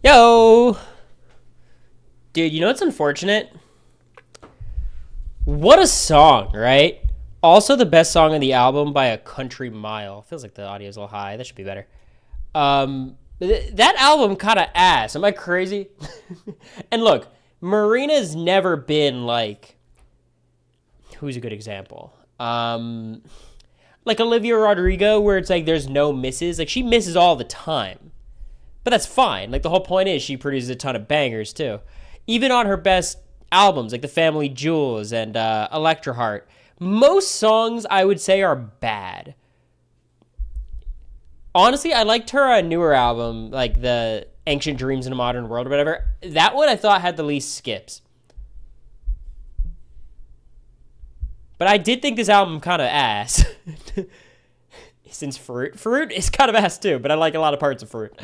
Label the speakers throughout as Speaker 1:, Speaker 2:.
Speaker 1: Yo! Dude, you know what's unfortunate? What a song, right? Also the best song on the album by a country mile. Feels like the audio's a little high. That should be better. That album kind of ass. Am I crazy? And look, Marina's never been like... Who's a good example? Like Olivia Rodrigo, where it's like there's no misses. Like, she misses all the time. But that's fine. Like, the whole point is she produces a ton of bangers, too. Even on her best albums, like The Family Jewels and Electra Heart, most songs, I would say, are bad. Honestly, I liked her newer album, like the Ancient Dreams in a Modern World or whatever. That one I thought had the least skips. But I did think this album kind of ass. Since Fruit is kind of ass too, but I like a lot of parts of Fruit.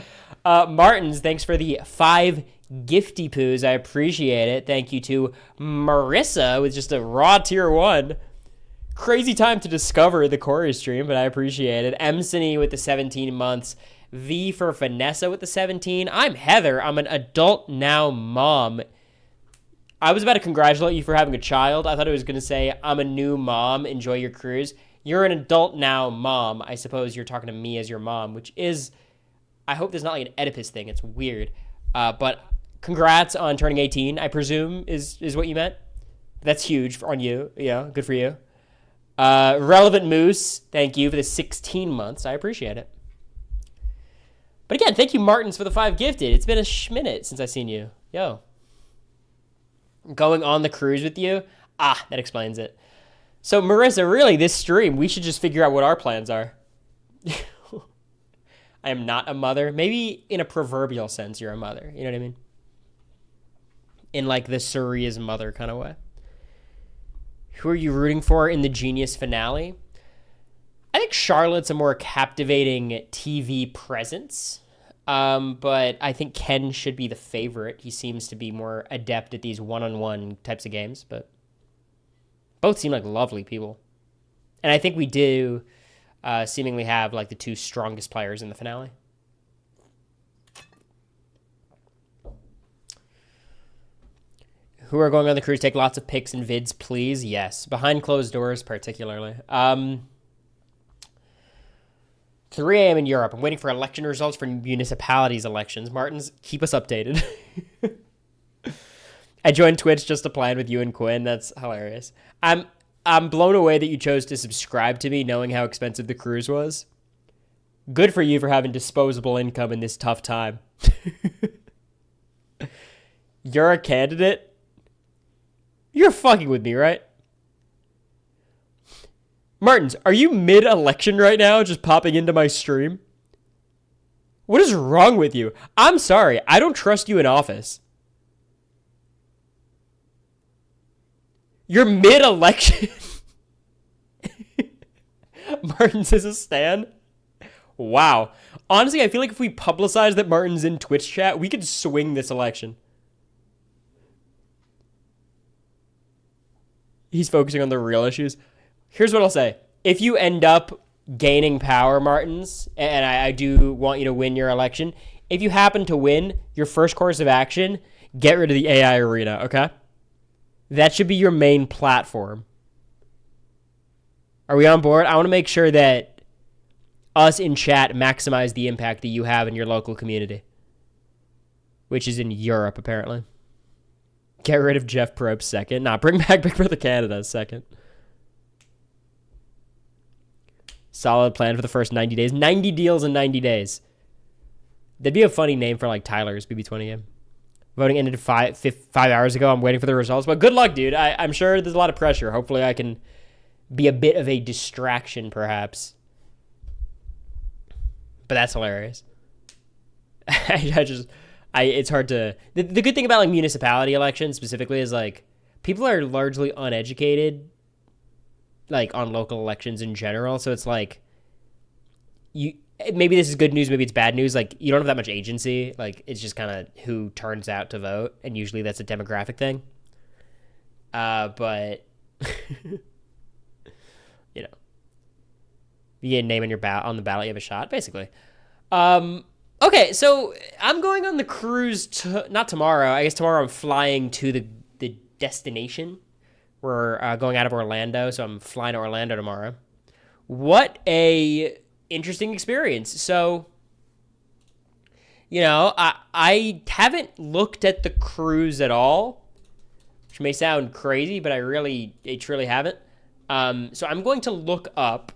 Speaker 1: Martins, thanks for the 5 gifty poos. I appreciate it. Thank you to Marissa with just a raw tier 1. Crazy time to discover the Cory stream, but I appreciate it. Emsony with the 17 months. V for Vanessa with the 17. I'm Heather. I'm an adult now mom. I was about to congratulate you for having a child. I thought it was going to say, I'm a new mom. Enjoy your cruise. You're an adult now mom. I suppose you're talking to me as your mom, which is, I hope there's not like an Oedipus thing. It's weird. But congrats on turning 18, I presume, is what you meant. That's huge on you. Yeah, good for you. Relevant Moose, thank you for the 16 months. I appreciate it. But again, thank you, Martins, for the 5 gifted. It's been a minute since I've seen you. Yo. Going on the cruise with you? That explains it. So, Marissa, really, this stream, we should just figure out what our plans are. I am not a mother. Maybe in a proverbial sense, you're a mother. You know what I mean? In like the Surrey's mother kind of way. Who are you rooting for in the Genius finale? I think Charlotte's a more captivating TV presence. But I think Ken should be the favorite. He seems to be more adept at these one-on-one types of games, but both seem like lovely people. And I think we do seemingly have like the 2 strongest players in the finale. Who are going on the cruise? Take lots of pics and vids, please. Yes. Behind closed doors, particularly. 3 a.m. in Europe. I'm waiting for election results for municipalities elections. Martins, keep us updated. I joined Twitch just to plan with you and Quinn. That's hilarious. I'm blown away that you chose to subscribe to me knowing how expensive the cruise was. Good for you for having disposable income in this tough time. You're a candidate? You're fucking with me, right? Martins, are you mid-election right now just popping into my stream? What is wrong with you? I'm sorry. I don't trust you in office. You're mid-election? Martins is a stan? Wow. Honestly, I feel like if we publicize that Martin's in Twitch chat, we could swing this election. He's focusing on the real issues. Here's what I'll say. If you end up gaining power, Martins, and I do want you to win your election, if you happen to win, your first course of action, get rid of the AI arena, okay? That should be your main platform. Are we on board? I want to make sure that us in chat maximize the impact that you have in your local community, which is in Europe, apparently. Get rid of Jeff Probst second. Nah, bring back Big Brother Canada second. Solid plan for the first 90 days. 90 deals in 90 days. That'd be a funny name for like Tyler's BB20 game. Voting ended 5 hours ago. I'm waiting for the results. But good luck, dude. I'm sure there's a lot of pressure. Hopefully I can be a bit of a distraction, perhaps. But that's hilarious. It's hard to... The good thing about like municipality elections specifically is like people are largely uneducated like on local elections in general. So it's like maybe this is good news, maybe it's bad news. Like you don't have that much agency. Like it's just kind of who turns out to vote. And usually that's a demographic thing. But you get a name on your on the ballot, you have a shot, basically. Okay, so I'm going on the cruise not tomorrow. I guess tomorrow I'm flying to the destination. We're going out of Orlando, so I'm flying to Orlando tomorrow. What a interesting experience. So, I haven't looked at the cruise at all, which may sound crazy, but I truly haven't. So I'm going to look up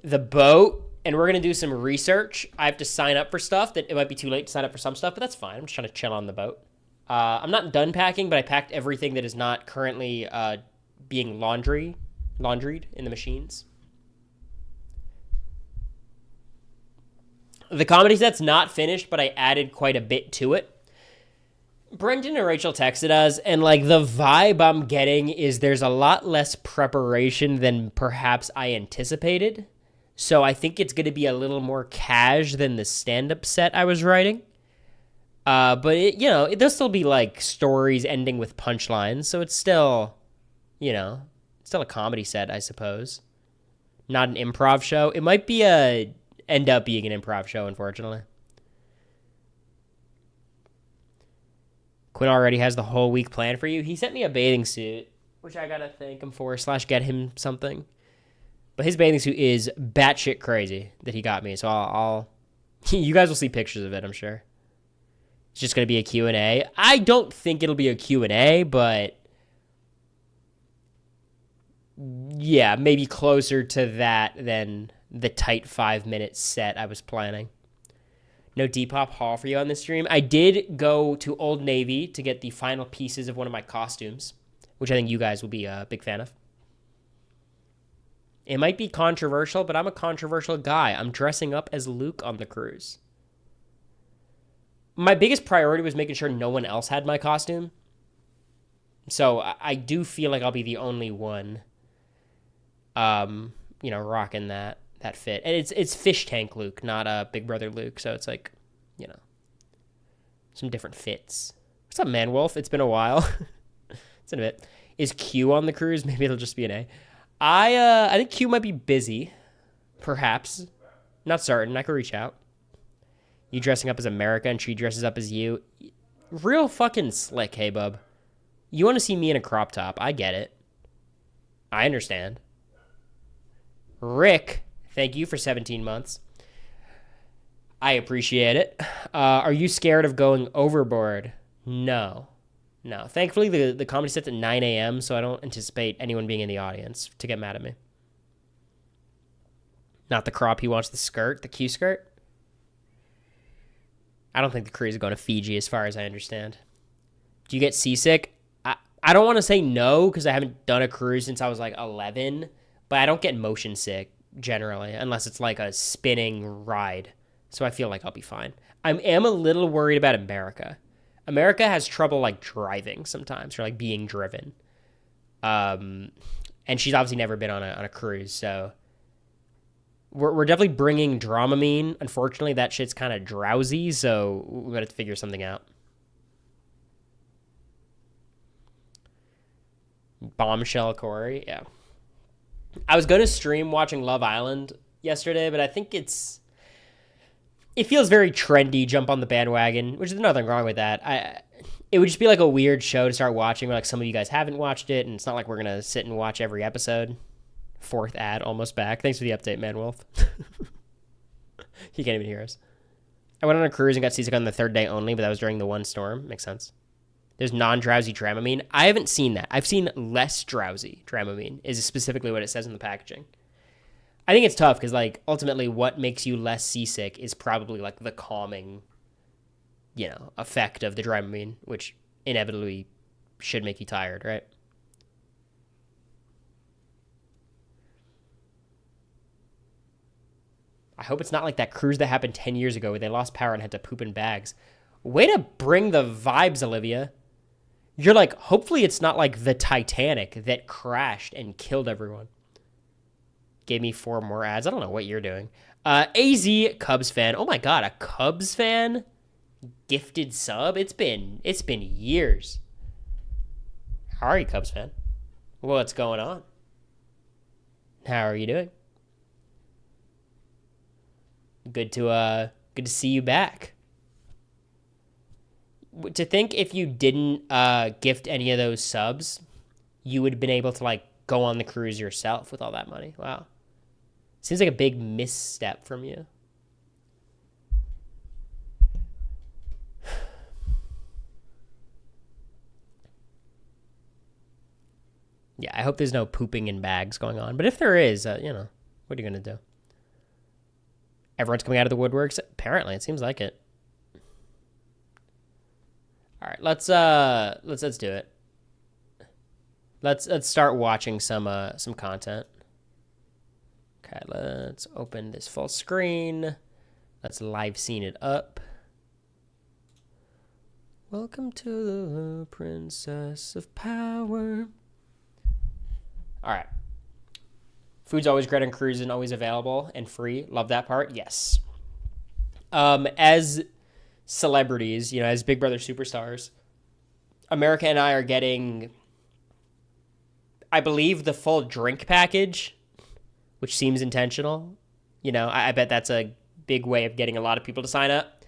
Speaker 1: the boat, and we're going to do some research. I have to sign up for stuff that it might be too late to sign up for some stuff, but that's fine. I'm just trying to chill on the boat. I'm not done packing, but I packed everything that is not currently being laundried in the machines. The comedy set's not finished, but I added quite a bit to it. Brendan and Rachel texted us, and like the vibe I'm getting is there's a lot less preparation than perhaps I anticipated. So I think it's going to be a little more cash than the stand-up set I was writing. But it does still be like stories ending with punchlines, so it's still, still a comedy set, I suppose. Not an improv show. It might be end up being an improv show, unfortunately. Quinn already has the whole week planned for you. He sent me a bathing suit, which I gotta thank him for / get him something. But his bathing suit is batshit crazy that he got me. So I'll you guys will see pictures of it, I'm sure. It's just gonna be a Q&A. I don't think it'll be a Q&A, but yeah, maybe closer to that than the tight 5-minute set I was planning. No Depop haul for you on this stream. I did go to Old Navy to get the final pieces of one of my costumes, which I think you guys will be a big fan of. It might be controversial, but I'm a controversial guy. I'm dressing up as Luke on the cruise. My biggest priority was making sure no one else had my costume. So I do feel like I'll be the only one, rocking that fit. And it's fish tank Luke, not Big Brother Luke. So it's like, some different fits. What's up, Man Wolf? It's been a while. It's in a bit. Is Q on the cruise? Maybe it'll just be an A. I think Q might be busy, perhaps. Not certain. I could reach out. You dressing up as America and she dresses up as you. Real fucking slick, hey, bub. You want to see me in a crop top. I get it. I understand. Rick, thank you for 17 months. I appreciate it. Are you scared of going overboard? No. Thankfully, the comedy set's at 9 a.m., so I don't anticipate anyone being in the audience to get mad at me. Not the crop. He wants the skirt, the Q skirt. I don't think the cruise is going to Fiji as far as I understand. Do you get seasick? I don't want to say no because I haven't done a cruise since I was like 11, but I don't get motion sick generally unless it's like a spinning ride. So I feel like I'll be fine. I am a little worried about America. America has trouble like driving sometimes or like being driven. And she's obviously never been on a cruise, so we're definitely bringing Dramamine. Unfortunately, that shit's kind of drowsy, so we're gonna have to figure something out. Bombshell Cory, yeah. I was gonna stream watching Love Island yesterday, but I think it feels very trendy. Jump on the bandwagon, which is nothing wrong with that. It would just be like a weird show to start watching, where like some of you guys haven't watched it, and it's not like we're gonna sit and watch every episode. Fourth ad almost back. Thanks for the update, Man Wolf. He can't even hear us. I went on a cruise and got seasick on the third day only, but that was during the one storm. Makes sense. There's non-drowsy Dramamine. I haven't seen that. I've seen less drowsy Dramamine is specifically what it says in the packaging. I think it's tough because, like, ultimately what makes you less seasick is probably, like, the calming, effect of the Dramamine, which inevitably should make you tired, right? I hope it's not like that cruise that happened 10 years ago where they lost power and had to poop in bags. Way to bring the vibes, Olivia. You're like, hopefully it's not like the Titanic that crashed and killed everyone. Gave me 4 more ads. I don't know what you're doing. AZ Cubs fan. Oh my God, a Cubs fan? Gifted sub? It's been years. How are you, Cubs fan? What's going on? How are you doing? Good to see you back. To think if you didn't gift any of those subs, you would have been able to like go on the cruise yourself with all that money. Wow. Seems like a big misstep from you. Yeah, I hope there's no pooping in bags going on. But if there is, what are you going to do? Everyone's coming out of the woodworks? Apparently, it seems like it. All right, let's do it. Let's start watching some content. Okay, let's open this full screen. Let's live scene it up. Welcome to the Princess of Power. All right. Food's always great on cruise and always available and free. Love that part. Yes. As celebrities, as Big Brother superstars, America and I are getting, I believe, the full drink package, which seems intentional. I bet that's a big way of getting a lot of people to sign up.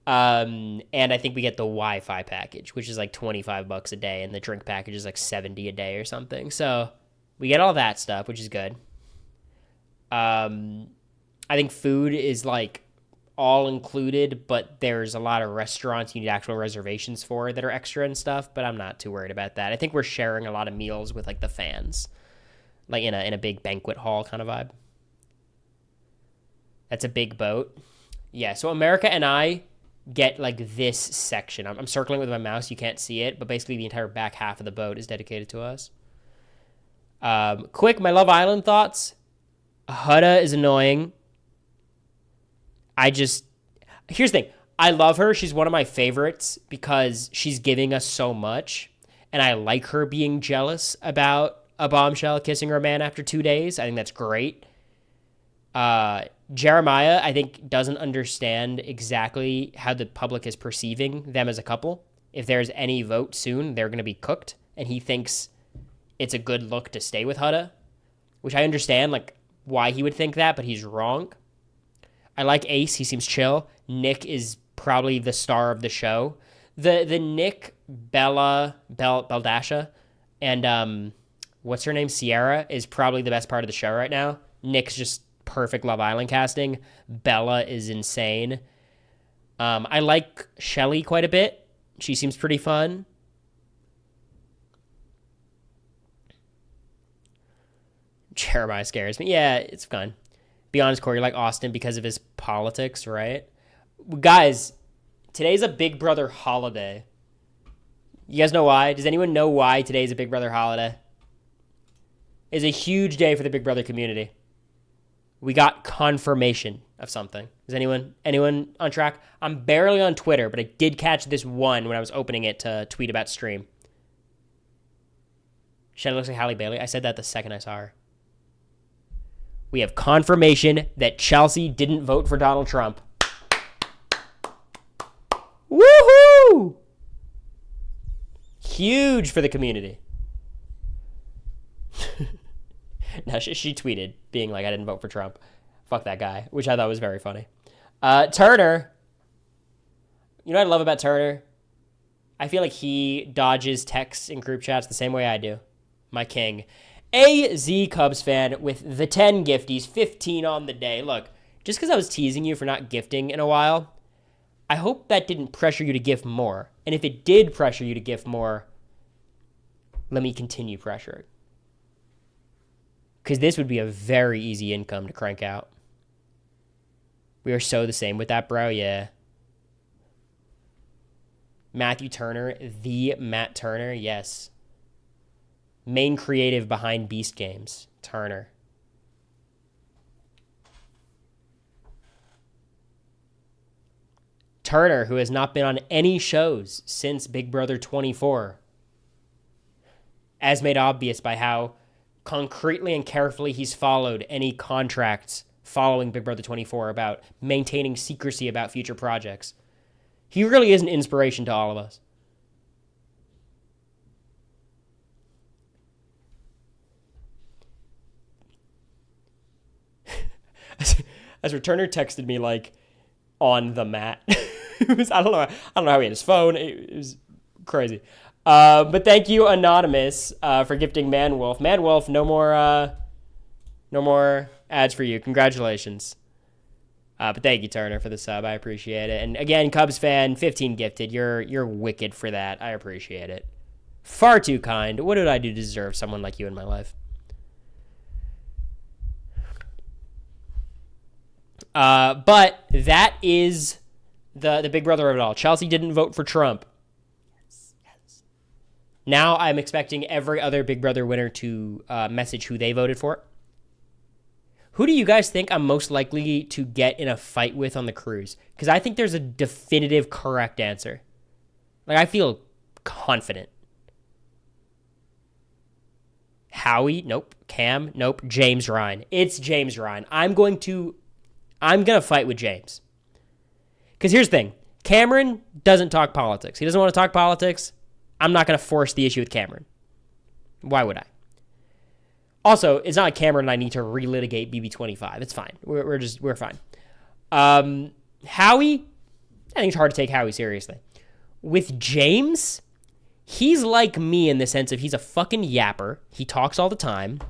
Speaker 1: And I think we get the Wi-Fi package, which is like $25 a day, and the drink package is like $70 a day or something. So we get all that stuff, which is good. I think food is like all included, but there's a lot of restaurants you need actual reservations for that are extra and stuff, but I'm not too worried about that. I think we're sharing a lot of meals with like the fans, like in a big banquet hall kind of vibe. That's a big boat. Yeah, so America and I get like this section. I'm circling with my mouse. You can't see it, but basically the entire back half of the boat is dedicated to us. Quick, my Love Island thoughts. Huda is annoying. Here's the thing. I love her. She's one of my favorites because she's giving us so much. And I like her being jealous about a bombshell kissing her man after 2 days. I think that's great. Jeremiah, I think, doesn't understand exactly how the public is perceiving them as a couple. If there's any vote soon, they're going to be cooked. And he thinks it's a good look to stay with Huda, which I understand, like, why he would think that, but he's wrong. I like Ace. He seems chill. Nick is probably the star of the show. The Nick, Beldasha, and what's her name? Sierra is probably the best part of the show right now. Nick's just perfect Love Island casting. Bella is insane. I like Shelly quite a bit. She seems pretty fun. Jeremiah scares me. Yeah, it's fun. Be honest, Cory, you like Austin because of his politics, right? Guys, today's a Big Brother holiday. You guys know why? Does anyone know why today's a Big Brother holiday? It's a huge day for the Big Brother community. We got confirmation of something. Is anyone on track? I'm barely on Twitter, but I did catch this one when I was opening it to tweet about stream. Shannon looks like Halle Bailey. I said that the second I saw her. We have confirmation that Chelsea didn't vote for Donald Trump. Woohoo! Huge for the community. No, she tweeted being like, I didn't vote for Trump. Fuck that guy, which I thought was very funny. Turner. You know what I love about Turner? I feel like he dodges texts in group chats the same way I do. My king. AZ Cubs fan with the 10 gifties, 15 on the day. Look, just because I was teasing you for not gifting in a while, I hope that didn't pressure you to gift more. And if it did pressure you to gift more, let me continue pressuring. Because this would be a very easy income to crank out. We are so the same with that, bro. Yeah. Matthew Turner, the Matt Turner. Yes. Main creative behind Beast Games, Turner. Turner, who has not been on any shows since Big Brother 24, as made obvious by how concretely and carefully he's followed any contracts following Big Brother 24 about maintaining secrecy about future projects. He really is an inspiration to all of us. Ezra Turner texted me like on the mat. I don't know how he had his phone. It was crazy. But thank you, Anonymous, for gifting Manwolf. Manwolf, no more ads for you. Congratulations. But thank you, Turner, for the sub. I appreciate it. And again, Cubs fan, 15 gifted. You're wicked for that. I appreciate it. Far too kind. What did I do to deserve someone like you in my life? But that is the big brother of it all. Chelsea didn't vote for Trump. Yes. Now I'm expecting every other Big Brother winner to message who they voted for. Who do you guys think I'm most likely to get in a fight with on the cruise? Because I think there's a definitive correct answer. Like, I feel confident. Howie? Nope. Cam? Nope. James Ryan. It's James Ryan. I'm going to fight with James. Because here's the thing. Cameron doesn't talk politics. He doesn't want to talk politics. I'm not going to force the issue with Cameron. Why would I? Also, it's not like Cameron and I need to relitigate BB25. It's fine. We're fine. Howie, I think it's hard to take Howie seriously. With James, he's like me in the sense of he's a fucking yapper. He talks all the time.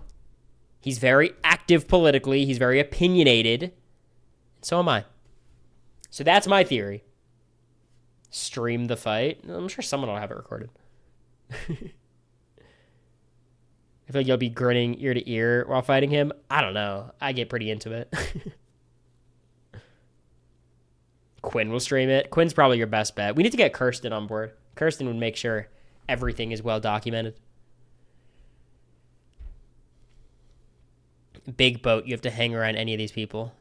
Speaker 1: He's very active politically. He's very opinionated. So am I. So that's my theory. Stream the fight. I'm sure someone will have it recorded. I feel like you'll be grinning ear to ear while fighting him. I don't know. I get pretty into it. Quinn will stream it. Quinn's probably your best bet. We need to get Kirsten on board. Kirsten would make sure everything is well documented. Big boat. You have to hang around any of these people.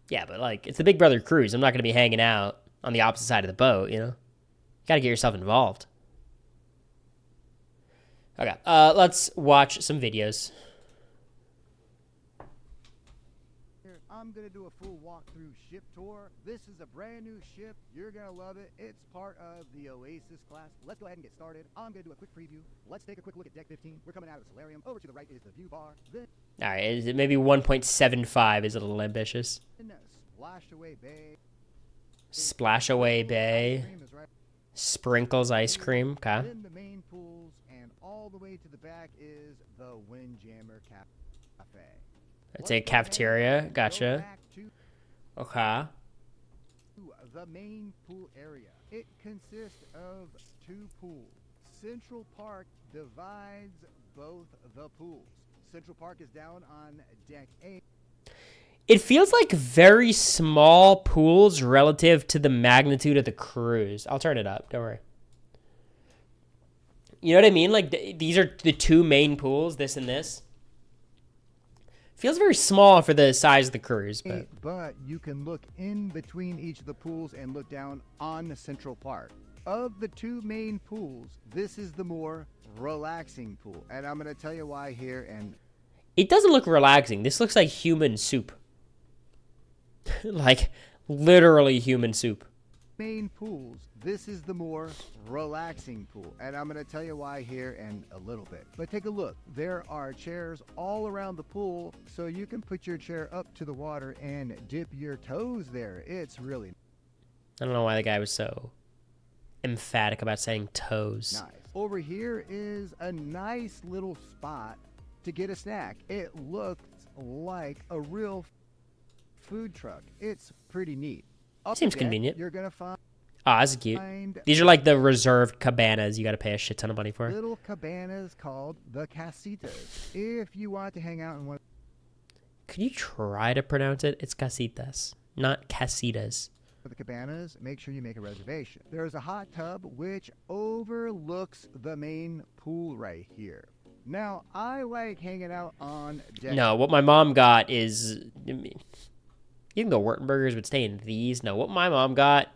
Speaker 1: Yeah, but like, it's the Big Brother cruise. I'm not going to be hanging out on the opposite side of the boat, you know? You got to get yourself involved. Okay, let's watch some videos.
Speaker 2: I'm going to do a full walkthrough ship tour. This is a brand new ship. You're going to love it. It's part of the Oasis class. Let's go ahead and get started. I'm going to do a quick preview. Let's take a quick look at Deck 15. We're coming out of the Solarium. Over to the right is the view bar. Then
Speaker 1: all right, is it maybe 1.75 is a little ambitious.
Speaker 2: Splashaway Bay.
Speaker 1: Splashaway Bay. Sprinkles ice cream. Okay.
Speaker 2: Then the main pools, and all the way to the back is the Windjammer Cafe.
Speaker 1: It's a cafeteria. Gotcha. Okay.
Speaker 2: The main pool area. It consists of two pools. Central Park divides both the pools. Central Park is down on deck 8.
Speaker 1: It feels like very small pools relative to the magnitude of the cruise. I'll turn it up. Don't worry. You know what I mean? Like, these are the two main pools, this and this. Feels very small for the size of the cruise.
Speaker 2: But you can look in between each of the pools and look down on Central Park. Of the two main pools, this is the more relaxing pool. And I'm going to tell you why here. And
Speaker 1: it doesn't look relaxing. This looks like human soup. Like, literally human soup.
Speaker 2: Main pools, this is the more relaxing pool, and I'm going to tell you why here in a little bit. But take a look. There are chairs all around the pool, so you can put your chair up to the water and dip your toes there. It's really
Speaker 1: I don't know why the guy was so emphatic about saying toes.
Speaker 2: nice. Over here is a nice little spot to get a snack. It looks like a real food truck. It's pretty neat. Up
Speaker 1: Seems
Speaker 2: deck,
Speaker 1: convenient.
Speaker 2: You're gonna find
Speaker 1: that's cute. These are like the reserved cabanas you got to pay a shit ton of money for.
Speaker 2: little cabanas called the casitas. If you want to hang out in one
Speaker 1: Could you try to pronounce it? It's casitas, not casitas.
Speaker 2: of the cabanas, make sure you make a reservation. There's a hot tub which overlooks the main pool right here. Now, I like hanging out on deck.
Speaker 1: No, what my mom got is... You can go Wurtenbergers, but stay in these. No, what my mom got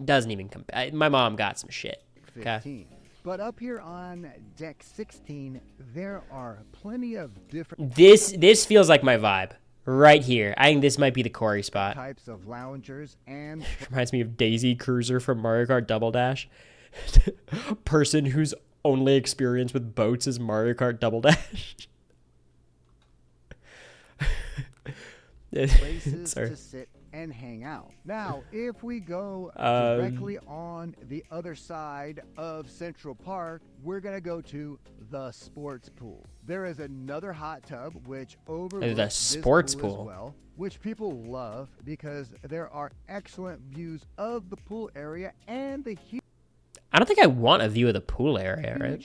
Speaker 1: doesn't even compare. My mom got some shit.
Speaker 2: 15.
Speaker 1: Okay.
Speaker 2: But up here on deck 16, there are plenty of different
Speaker 1: This feels like my vibe. Right here. I think this might be the Cory spot.
Speaker 2: types of loungers and
Speaker 1: Reminds me of Daisy Cruiser from Mario Kart Double Dash. Person whose only experience with boats is Mario Kart Double Dash.
Speaker 2: places
Speaker 1: Sorry.
Speaker 2: to sit and hang out. Now, if we go
Speaker 1: Um,
Speaker 2: directly on the other side of Central Park, we're going to go to the sports pool. There is another hot tub which overlooks
Speaker 1: the
Speaker 2: this
Speaker 1: sports
Speaker 2: pool
Speaker 1: pool.
Speaker 2: as well, which people love because there are excellent views of the pool area and the huge
Speaker 1: I don't think I want a view of the pool area, right?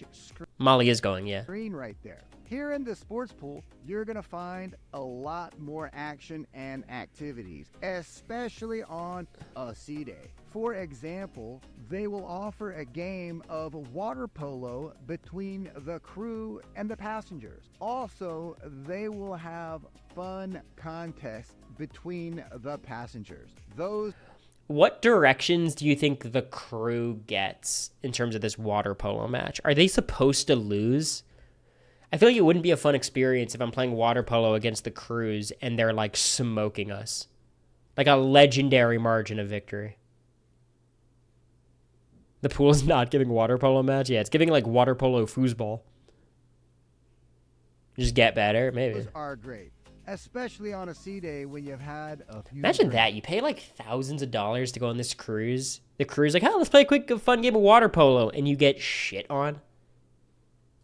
Speaker 1: Molly is going, yeah.
Speaker 2: screen right there. Here in the sports pool, you're going to find a lot more action and activities, especially on a sea day. For example, they will offer a game of water polo between the crew and the passengers. Also, they will have fun contests between the passengers.
Speaker 1: What directions do you think the crew gets in terms of this water polo match? Are they supposed to lose? I feel like it wouldn't be a fun experience if I'm playing water polo against the crews and they're like smoking us. Like a legendary margin of victory. The pool's not giving water polo match? Yeah, it's giving like water polo foosball. Just get better, maybe.
Speaker 2: Those are great, especially on a sea day when you've had a few
Speaker 1: Imagine
Speaker 2: drinks.
Speaker 1: that. You pay like thousands of dollars to go on this cruise. The crew's like, oh, let's play a quick, fun game of water polo. And you get shit on.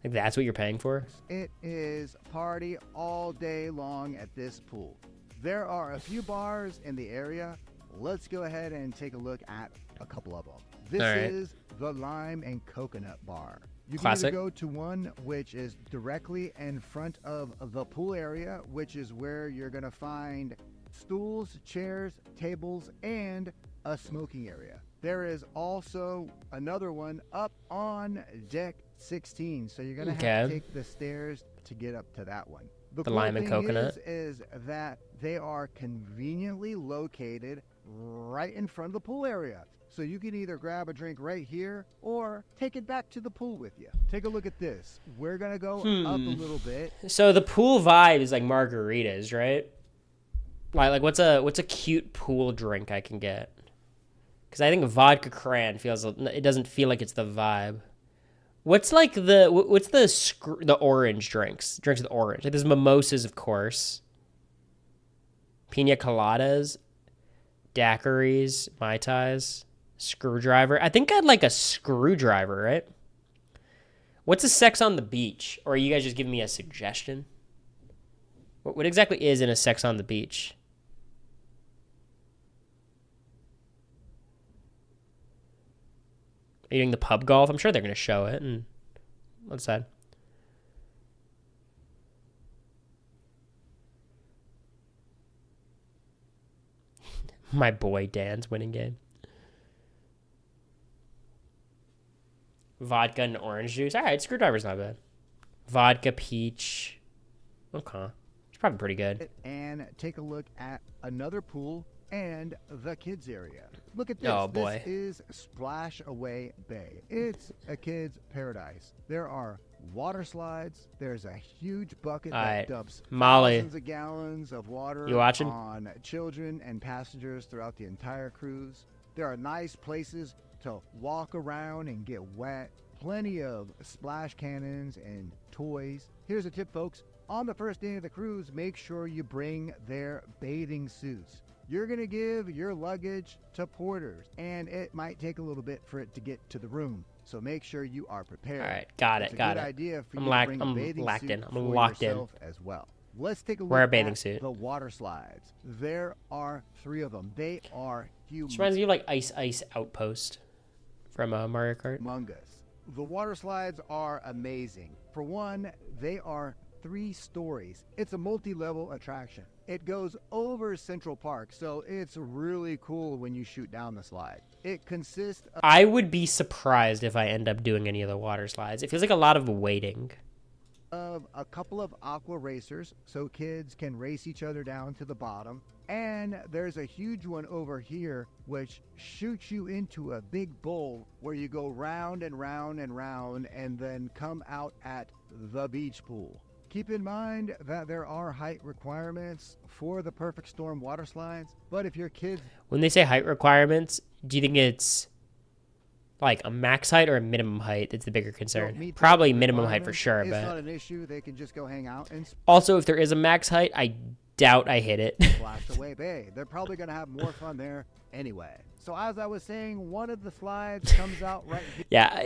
Speaker 1: Like, that's what you're paying for?
Speaker 2: It is party all day long at this pool. There are a few bars in the area. Let's go ahead and take a look at a couple of them. This
Speaker 1: All right.
Speaker 2: is the Lime and Coconut Bar. You
Speaker 1: Classic.
Speaker 2: can either go to one which is directly in front of the pool area, which is where you're going to find stools, chairs, tables, and a smoking area. There is also another one up on deck 16, so you're going to have to take the stairs to get up to that one. The cool
Speaker 1: Lime and
Speaker 2: thing
Speaker 1: Coconut.
Speaker 2: is that they are conveniently located right in front of the pool area. So you can either grab a drink right here or take it back to the pool with you. Take a look at this. We're going to go up a little bit.
Speaker 1: So the pool vibe is like margaritas, right? Like what's a cute pool drink I can get? Because I think vodka cran it doesn't feel like it's the vibe. What's like the orange drinks with orange? Like there's mimosas, of course. Pina coladas, daiquiris, mai tais, screwdriver. I think I'd like a screwdriver, right? What's a sex on the beach? Or are you guys just giving me a suggestion? What exactly is in a sex on the beach? Are you doing the pub golf? I'm sure they're going to show it. And what's that? My boy Dan's winning game. Vodka and orange juice. All right, screwdriver's not bad. Vodka, peach. Okay. It's probably pretty good.
Speaker 2: And take a look at another pool and the kids area. Look at this.
Speaker 1: Oh, boy.
Speaker 2: This is Splash Away Bay. It's a kid's paradise. There are water slides. There's a huge bucket that dumps
Speaker 1: Molly.
Speaker 2: thousands of gallons of water
Speaker 1: You watching?
Speaker 2: on children and passengers throughout the entire cruise. There are nice places to walk around and get wet. Plenty of splash cannons and toys. Here's a tip, folks. On the first day of the cruise, make sure you bring their bathing suits. You're going to give your luggage to porters, and it might take a little bit for it to get to the room. So make sure you are prepared.
Speaker 1: All right, got
Speaker 2: It's
Speaker 1: it,
Speaker 2: a
Speaker 1: got
Speaker 2: good
Speaker 1: it.
Speaker 2: idea for
Speaker 1: I'm
Speaker 2: you
Speaker 1: locked-
Speaker 2: to bring
Speaker 1: I'm
Speaker 2: a bathing
Speaker 1: locked
Speaker 2: suit
Speaker 1: in. I'm
Speaker 2: for
Speaker 1: locked in.
Speaker 2: yourself as well. Let's take a look
Speaker 1: Wear a
Speaker 2: at
Speaker 1: bathing suit.
Speaker 2: the water slides. There are 3 of them. They are
Speaker 1: This reminds me of like Ice Outpost from Mario Kart.
Speaker 2: humongous. The water slides are amazing. For one, they are 3 stories. It's a multi-level attraction. It goes over Central Park, so it's really cool when you shoot down the slide. It consists
Speaker 1: I would be surprised if I end up doing any of the water slides. It feels like a lot of waiting.
Speaker 2: of a couple of aqua racers, so kids can race each other down to the bottom. And there's a huge one over here which shoots you into a big bowl where you go round and round and round and then come out at the beach pool. Keep in mind that there are height requirements for the Perfect Storm water slides, but if your kids
Speaker 1: When they say height requirements, do you think it's like a max height or a minimum height that's the bigger
Speaker 2: don't
Speaker 1: concern?
Speaker 2: meet those
Speaker 1: Probably minimum height for
Speaker 2: requirements,
Speaker 1: sure,
Speaker 2: it's
Speaker 1: but
Speaker 2: not an issue. They can just go hang out and
Speaker 1: also if there is a max height, I doubt I hit it.
Speaker 2: Blastaway Bay. They're probably going to have more fun there anyway. So as I was saying, one of the slides comes out right
Speaker 1: Yeah,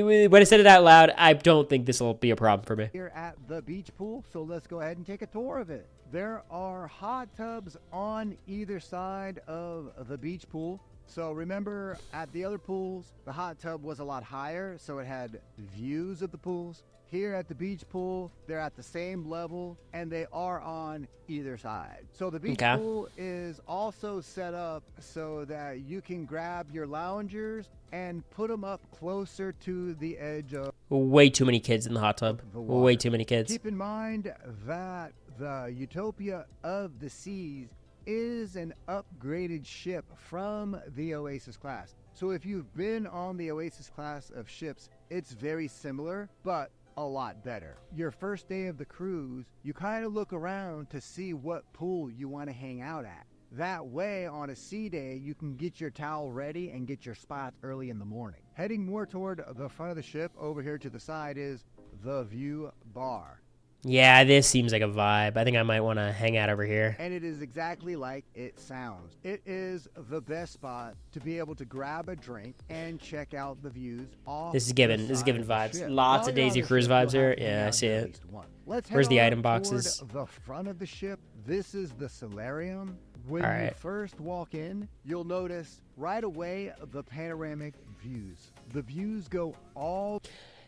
Speaker 1: when I said it out loud, I don't think this will be a problem for me.
Speaker 2: here at the beach pool. So let's go ahead and take a tour of it. There are hot tubs on either side of the beach pool. So remember, at the other pools, the hot tub was a lot higher, so it had views of the pools. Here at the beach pool, they're at the same level, and they are on either side. So the beach pool is also set up so that you can grab your loungers and put them up closer to the edge of
Speaker 1: Way too many kids in the hot tub. Way too many kids.
Speaker 2: Keep in mind that the Utopia of the Seas is an upgraded ship from the Oasis class. So if you've been on the Oasis class of ships, it's very similar, but a lot better. Your first day of the cruise, you kind of look around to see what pool you want to hang out at. That way, on a sea day, you can get your towel ready and get your spots early in the morning. Heading more toward the front of the ship, over here to the side is the view bar.
Speaker 1: Yeah, this seems like a vibe. I think I might want to hang out over here.
Speaker 2: And it is exactly like it sounds. It is the best spot to be able to grab a drink and check out the views off.
Speaker 1: This is giving vibes. Lots of Daisy Cruise vibes here. Yeah, I see it. Where's the item boxes?
Speaker 2: The front of the ship. This is the solarium. When you first walk in, you'll notice right away the panoramic views. The views go all...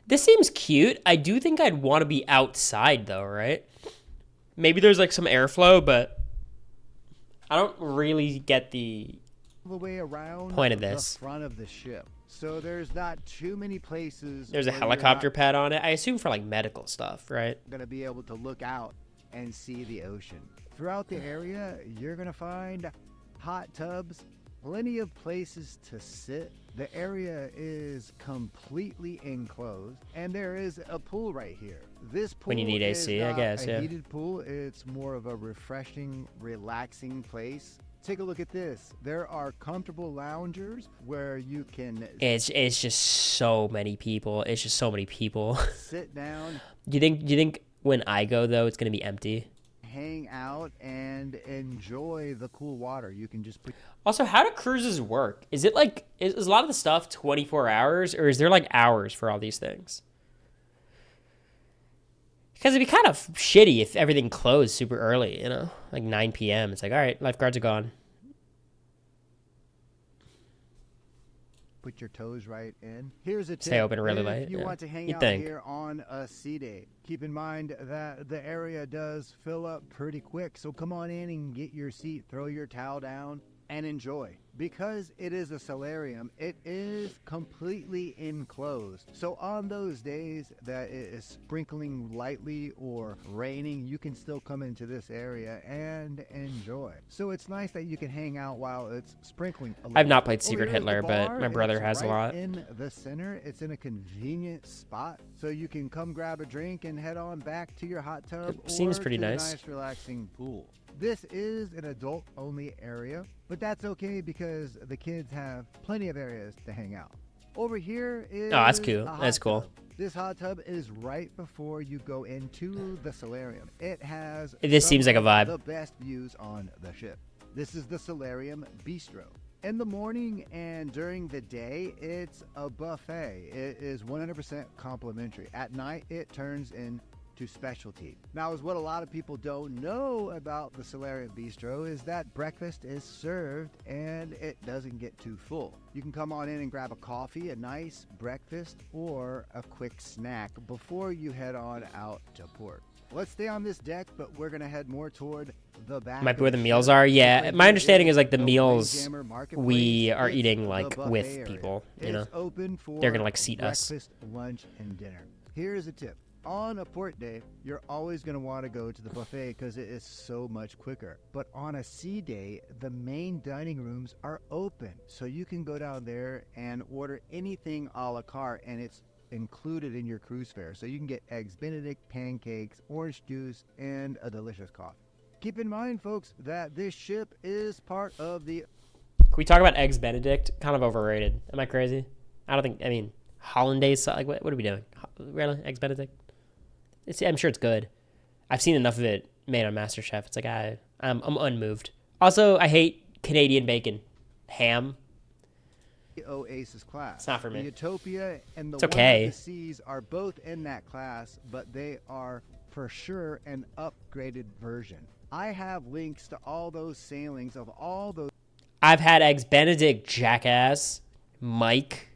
Speaker 1: This seems cute. I do think I'd want to be outside though, right? Maybe there's like some airflow, but I don't really get the
Speaker 2: way around
Speaker 1: point of this.
Speaker 2: The front of the ship. So there's not too many places.
Speaker 1: There's a helicopter pad on it. I assume for like medical stuff, right?
Speaker 2: Going to be able to look out and see the ocean. Throughout the area, you're going to find hot tubs, plenty of places to sit. The area is completely enclosed, and there is a pool right here. This pool
Speaker 1: when you need AC, I guess,
Speaker 2: a heated pool. It's more of a refreshing, relaxing place. Take a look at this. There are comfortable loungers where you can...
Speaker 1: It's just so many people. It's just so many people.
Speaker 2: Sit down.
Speaker 1: Do you think when I go though, it's gonna be empty?
Speaker 2: Hang out and enjoy the cool water. You can just put...
Speaker 1: Also, how do cruises work? Is it like, is a lot of the stuff 24 hours, or is there like hours for all these things? Because it'd be kind of shitty if everything closed super early, you know? Like 9 p.m. It's like, all right, lifeguards are gone.
Speaker 2: Put your toes right in. Here's a tip.
Speaker 1: Stay open really late.
Speaker 2: If you want to hang out here on a sea day, keep in mind that the area does fill up pretty quick. So come on in and get your seat, throw your towel down, and enjoy. Because it is a solarium, it is completely enclosed. So on those days that it is sprinkling lightly or raining, you can still come into this area and enjoy. So it's nice that you can hang out while it's sprinkling a little.
Speaker 1: I've not played Secret Hitler, but my brother has a lot.
Speaker 2: In the center, it's in a convenient spot, so you can come grab a drink and head on back to your hot tub.
Speaker 1: It seems pretty
Speaker 2: to
Speaker 1: nice.
Speaker 2: A nice, relaxing pool. This is an adult-only area, but that's okay because the kids have plenty of areas to hang out. Over here is...
Speaker 1: Oh, that's cool. That's cool.
Speaker 2: Tub. This hot tub is right before you go into the solarium. It has...
Speaker 1: This seems like a vibe.
Speaker 2: ...the best views on the ship. This is the Solarium Bistro. In the morning and during the day, it's a buffet. It is 100% complimentary. At night, it turns into specialty. Now, is what a lot of people don't know about the Solarium Bistro is that breakfast is served and it doesn't get too full. You can come on in and grab a coffee, a nice breakfast, or a quick snack before you head on out to port. Let's stay on this deck, but we're going to head more toward the back.
Speaker 1: Might be where the meals are. Yeah, my understanding is like the meals we are eating like with people, you know. They're going to like seat us.
Speaker 2: Breakfast, lunch, and dinner. Here's a tip. On a port day, you're always going to want to go to the buffet because it is so much quicker. But on a sea day, the main dining rooms are open. So you can go down there and order anything a la carte, and it's included in your cruise fare. So you can get eggs Benedict, pancakes, orange juice, and a delicious coffee. Keep in mind, folks, that this ship is part of the...
Speaker 1: Can we talk about eggs Benedict? Kind of overrated. Am I crazy? I don't think, I mean, hollandaise, like what are we doing? Really? Eggs Benedict? I'm sure it's good. I've seen enough of it made on MasterChef. It's like, I'm unmoved. Also, I hate Canadian bacon. Ham.
Speaker 2: Oasis class.
Speaker 1: It's not for me.
Speaker 2: The Utopia and the
Speaker 1: It's okay.
Speaker 2: Wonder of the Seas are both in that class, but they are for sure an upgraded version. I have links to all those sailings of all those.
Speaker 1: I've had Eggs Benedict, jackass. Mike.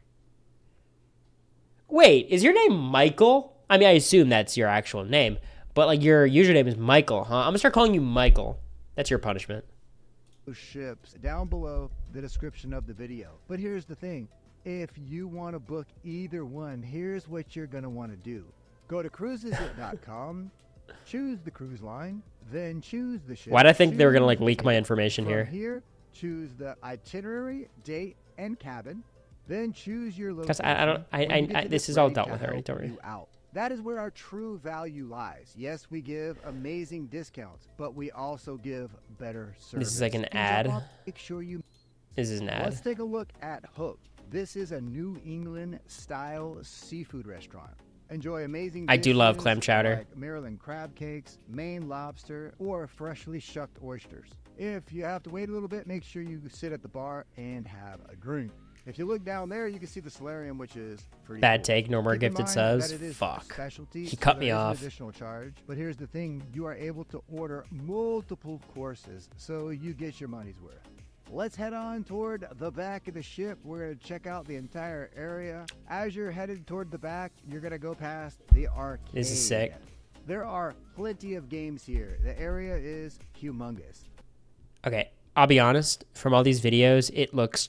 Speaker 1: Wait, is your name Michael? I mean, I assume that's your actual name, but like your username is Michael, huh? I'm gonna start calling you Michael. That's your punishment.
Speaker 2: Ships down below the description of the video. But here's the thing. If you want to book either one, here's what you're going to want to do. Go to cruisesit.com, choose the cruise line, then choose the ship.
Speaker 1: Why'd I think they were going to like leak my information
Speaker 2: From
Speaker 1: here?
Speaker 2: Here, choose the itinerary, date, and cabin. Then choose your location.
Speaker 1: Because I don't, this is all dealt with already, don't worry.
Speaker 2: That is where our true value lies. Yes, we give amazing discounts, but we also give better service.
Speaker 1: This is like an ad.
Speaker 2: Make sure you.
Speaker 1: This is an ad.
Speaker 2: Let's take a look at Hook. This is a New England style seafood restaurant. Enjoy amazing
Speaker 1: I do love
Speaker 2: dishes
Speaker 1: clam chowder.
Speaker 2: like Maryland crab cakes, Maine lobster, or freshly shucked oysters. If you have to wait a little bit, make sure you sit at the bar and have a drink. If you look down there, you can see the solarium, which is pretty
Speaker 1: Bad
Speaker 2: cool.
Speaker 1: take, no more
Speaker 2: Keep in
Speaker 1: gifted
Speaker 2: mind
Speaker 1: subs.
Speaker 2: that it is a
Speaker 1: Fuck.
Speaker 2: specialty,
Speaker 1: He
Speaker 2: so
Speaker 1: cut me
Speaker 2: there is an
Speaker 1: off.
Speaker 2: additional charge. But here's the thing, you are able to order multiple courses, so you get your money's worth. Let's head on toward the back of the ship. We're going to check out the entire area. As you're headed toward the back, you're going to go past the arcade.
Speaker 1: This is sick.
Speaker 2: There are plenty of games here. The area is humongous.
Speaker 1: Okay, I'll be honest. From all these videos, it looks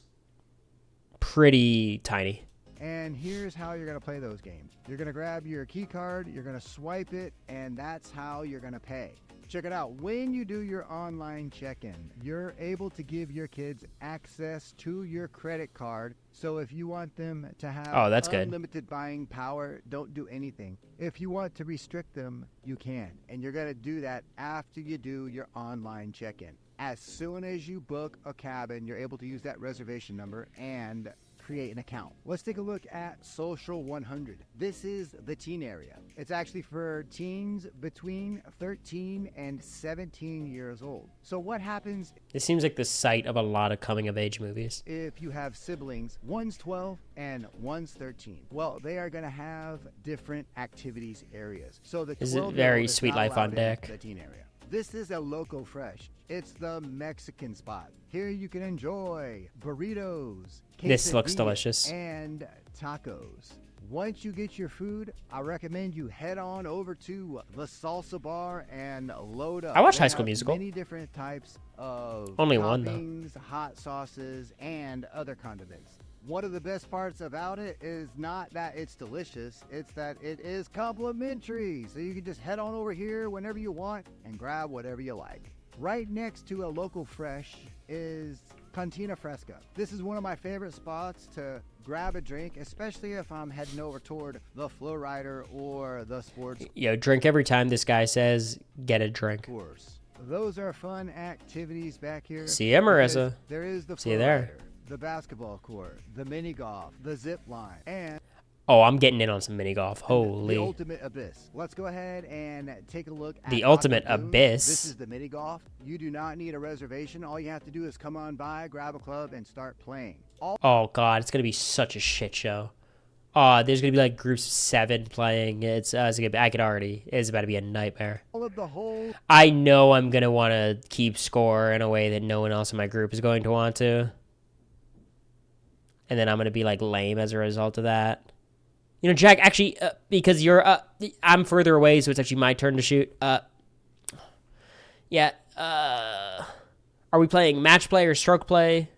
Speaker 1: pretty tiny.
Speaker 2: And here's how you're going to play those games. You're going to grab your key card, you're going to swipe it, and that's how you're going to pay. Check it out. When you do your online check-in, you're able to give your kids access to your credit card. So if you want them to have
Speaker 1: that's good.
Speaker 2: unlimited buying power, don't do anything. If you want to restrict them, you can. And you're going to do that after you do your online check-in. As soon as you book a cabin, you're able to use that reservation number and create an account. Let's take a look at Social 100. This is the teen area. It's actually for teens between 13 and 17 years old. So what happens?
Speaker 1: This seems like the site of a lot of coming of age movies.
Speaker 2: If you have siblings, one's 12 and one's 13. Well, they are going to have different activities areas. So the
Speaker 1: This is
Speaker 2: 12-year-old
Speaker 1: very
Speaker 2: is
Speaker 1: Sweet
Speaker 2: not
Speaker 1: Life on
Speaker 2: allowed in
Speaker 1: Deck.
Speaker 2: the teen area. This is a Loco Fresh. It's the Mexican spot. Here you can enjoy burritos,
Speaker 1: This looks
Speaker 2: quesadillas,
Speaker 1: delicious.
Speaker 2: and tacos. Once you get your food, I recommend you head on over to the salsa bar and load up.
Speaker 1: I watched
Speaker 2: They
Speaker 1: High School
Speaker 2: have
Speaker 1: Musical.
Speaker 2: Many different types of
Speaker 1: Only one, though.
Speaker 2: toppings, hot sauces, and other condiments. One of the best parts about it is not that it's delicious, it's that it is complimentary. So you can just head on over here whenever you want and grab whatever you like. Right next to a Local Fresh is Cantina Fresca. This is one of my favorite spots to grab a drink, especially if I'm heading over toward the Flow Rider or the Sports
Speaker 1: Yo, drink every time this guy says, get a drink.
Speaker 2: Course. Those are fun activities back here.
Speaker 1: See ya, Marissa.
Speaker 2: because There is the
Speaker 1: See you
Speaker 2: Flow
Speaker 1: there.
Speaker 2: Rider, the basketball court, the mini golf, the zip line, and
Speaker 1: Oh, I'm getting in on some mini golf.
Speaker 2: the
Speaker 1: Holy.
Speaker 2: Ultimate Abyss. Let's go ahead and take a look at
Speaker 1: The Ultimate
Speaker 2: Aqua Boom.
Speaker 1: Abyss?
Speaker 2: This is the mini golf. You do not need a reservation. All you have to do is come on by, grab a club, and start playing.
Speaker 1: Oh, God. It's going to be such a shit show. Oh, there's going to be like groups of 7 playing. It's about to be a nightmare.
Speaker 2: All of the whole
Speaker 1: I know I'm going to want to keep score in a way that no one else in my group is going to want to. And then I'm going to be like lame as a result of that. You know, Jack, actually, because I'm further away, so it's actually my turn to shoot. Yeah. Are we playing match play or stroke play?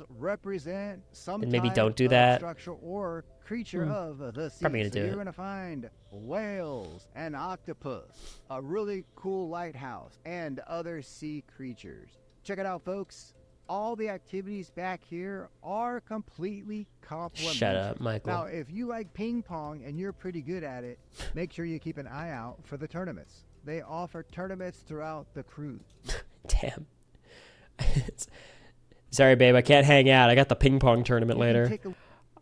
Speaker 2: represent some
Speaker 1: Then maybe
Speaker 2: type
Speaker 1: don't do
Speaker 2: of
Speaker 1: that.
Speaker 2: structure or creature of the sea.
Speaker 1: Probably gonna
Speaker 2: So
Speaker 1: do
Speaker 2: you're
Speaker 1: it.
Speaker 2: going to find whales, an octopus, a really cool lighthouse, and other sea creatures. Check it out, folks. All the activities back here are completely complimentary.
Speaker 1: Shut up, Michael.
Speaker 2: Now, if you like ping pong and you're pretty good at it, make sure you keep an eye out for the tournaments. They offer tournaments throughout the cruise.
Speaker 1: Damn. Sorry, babe. I can't hang out. I got the ping pong tournament
Speaker 2: You can
Speaker 1: later.
Speaker 2: take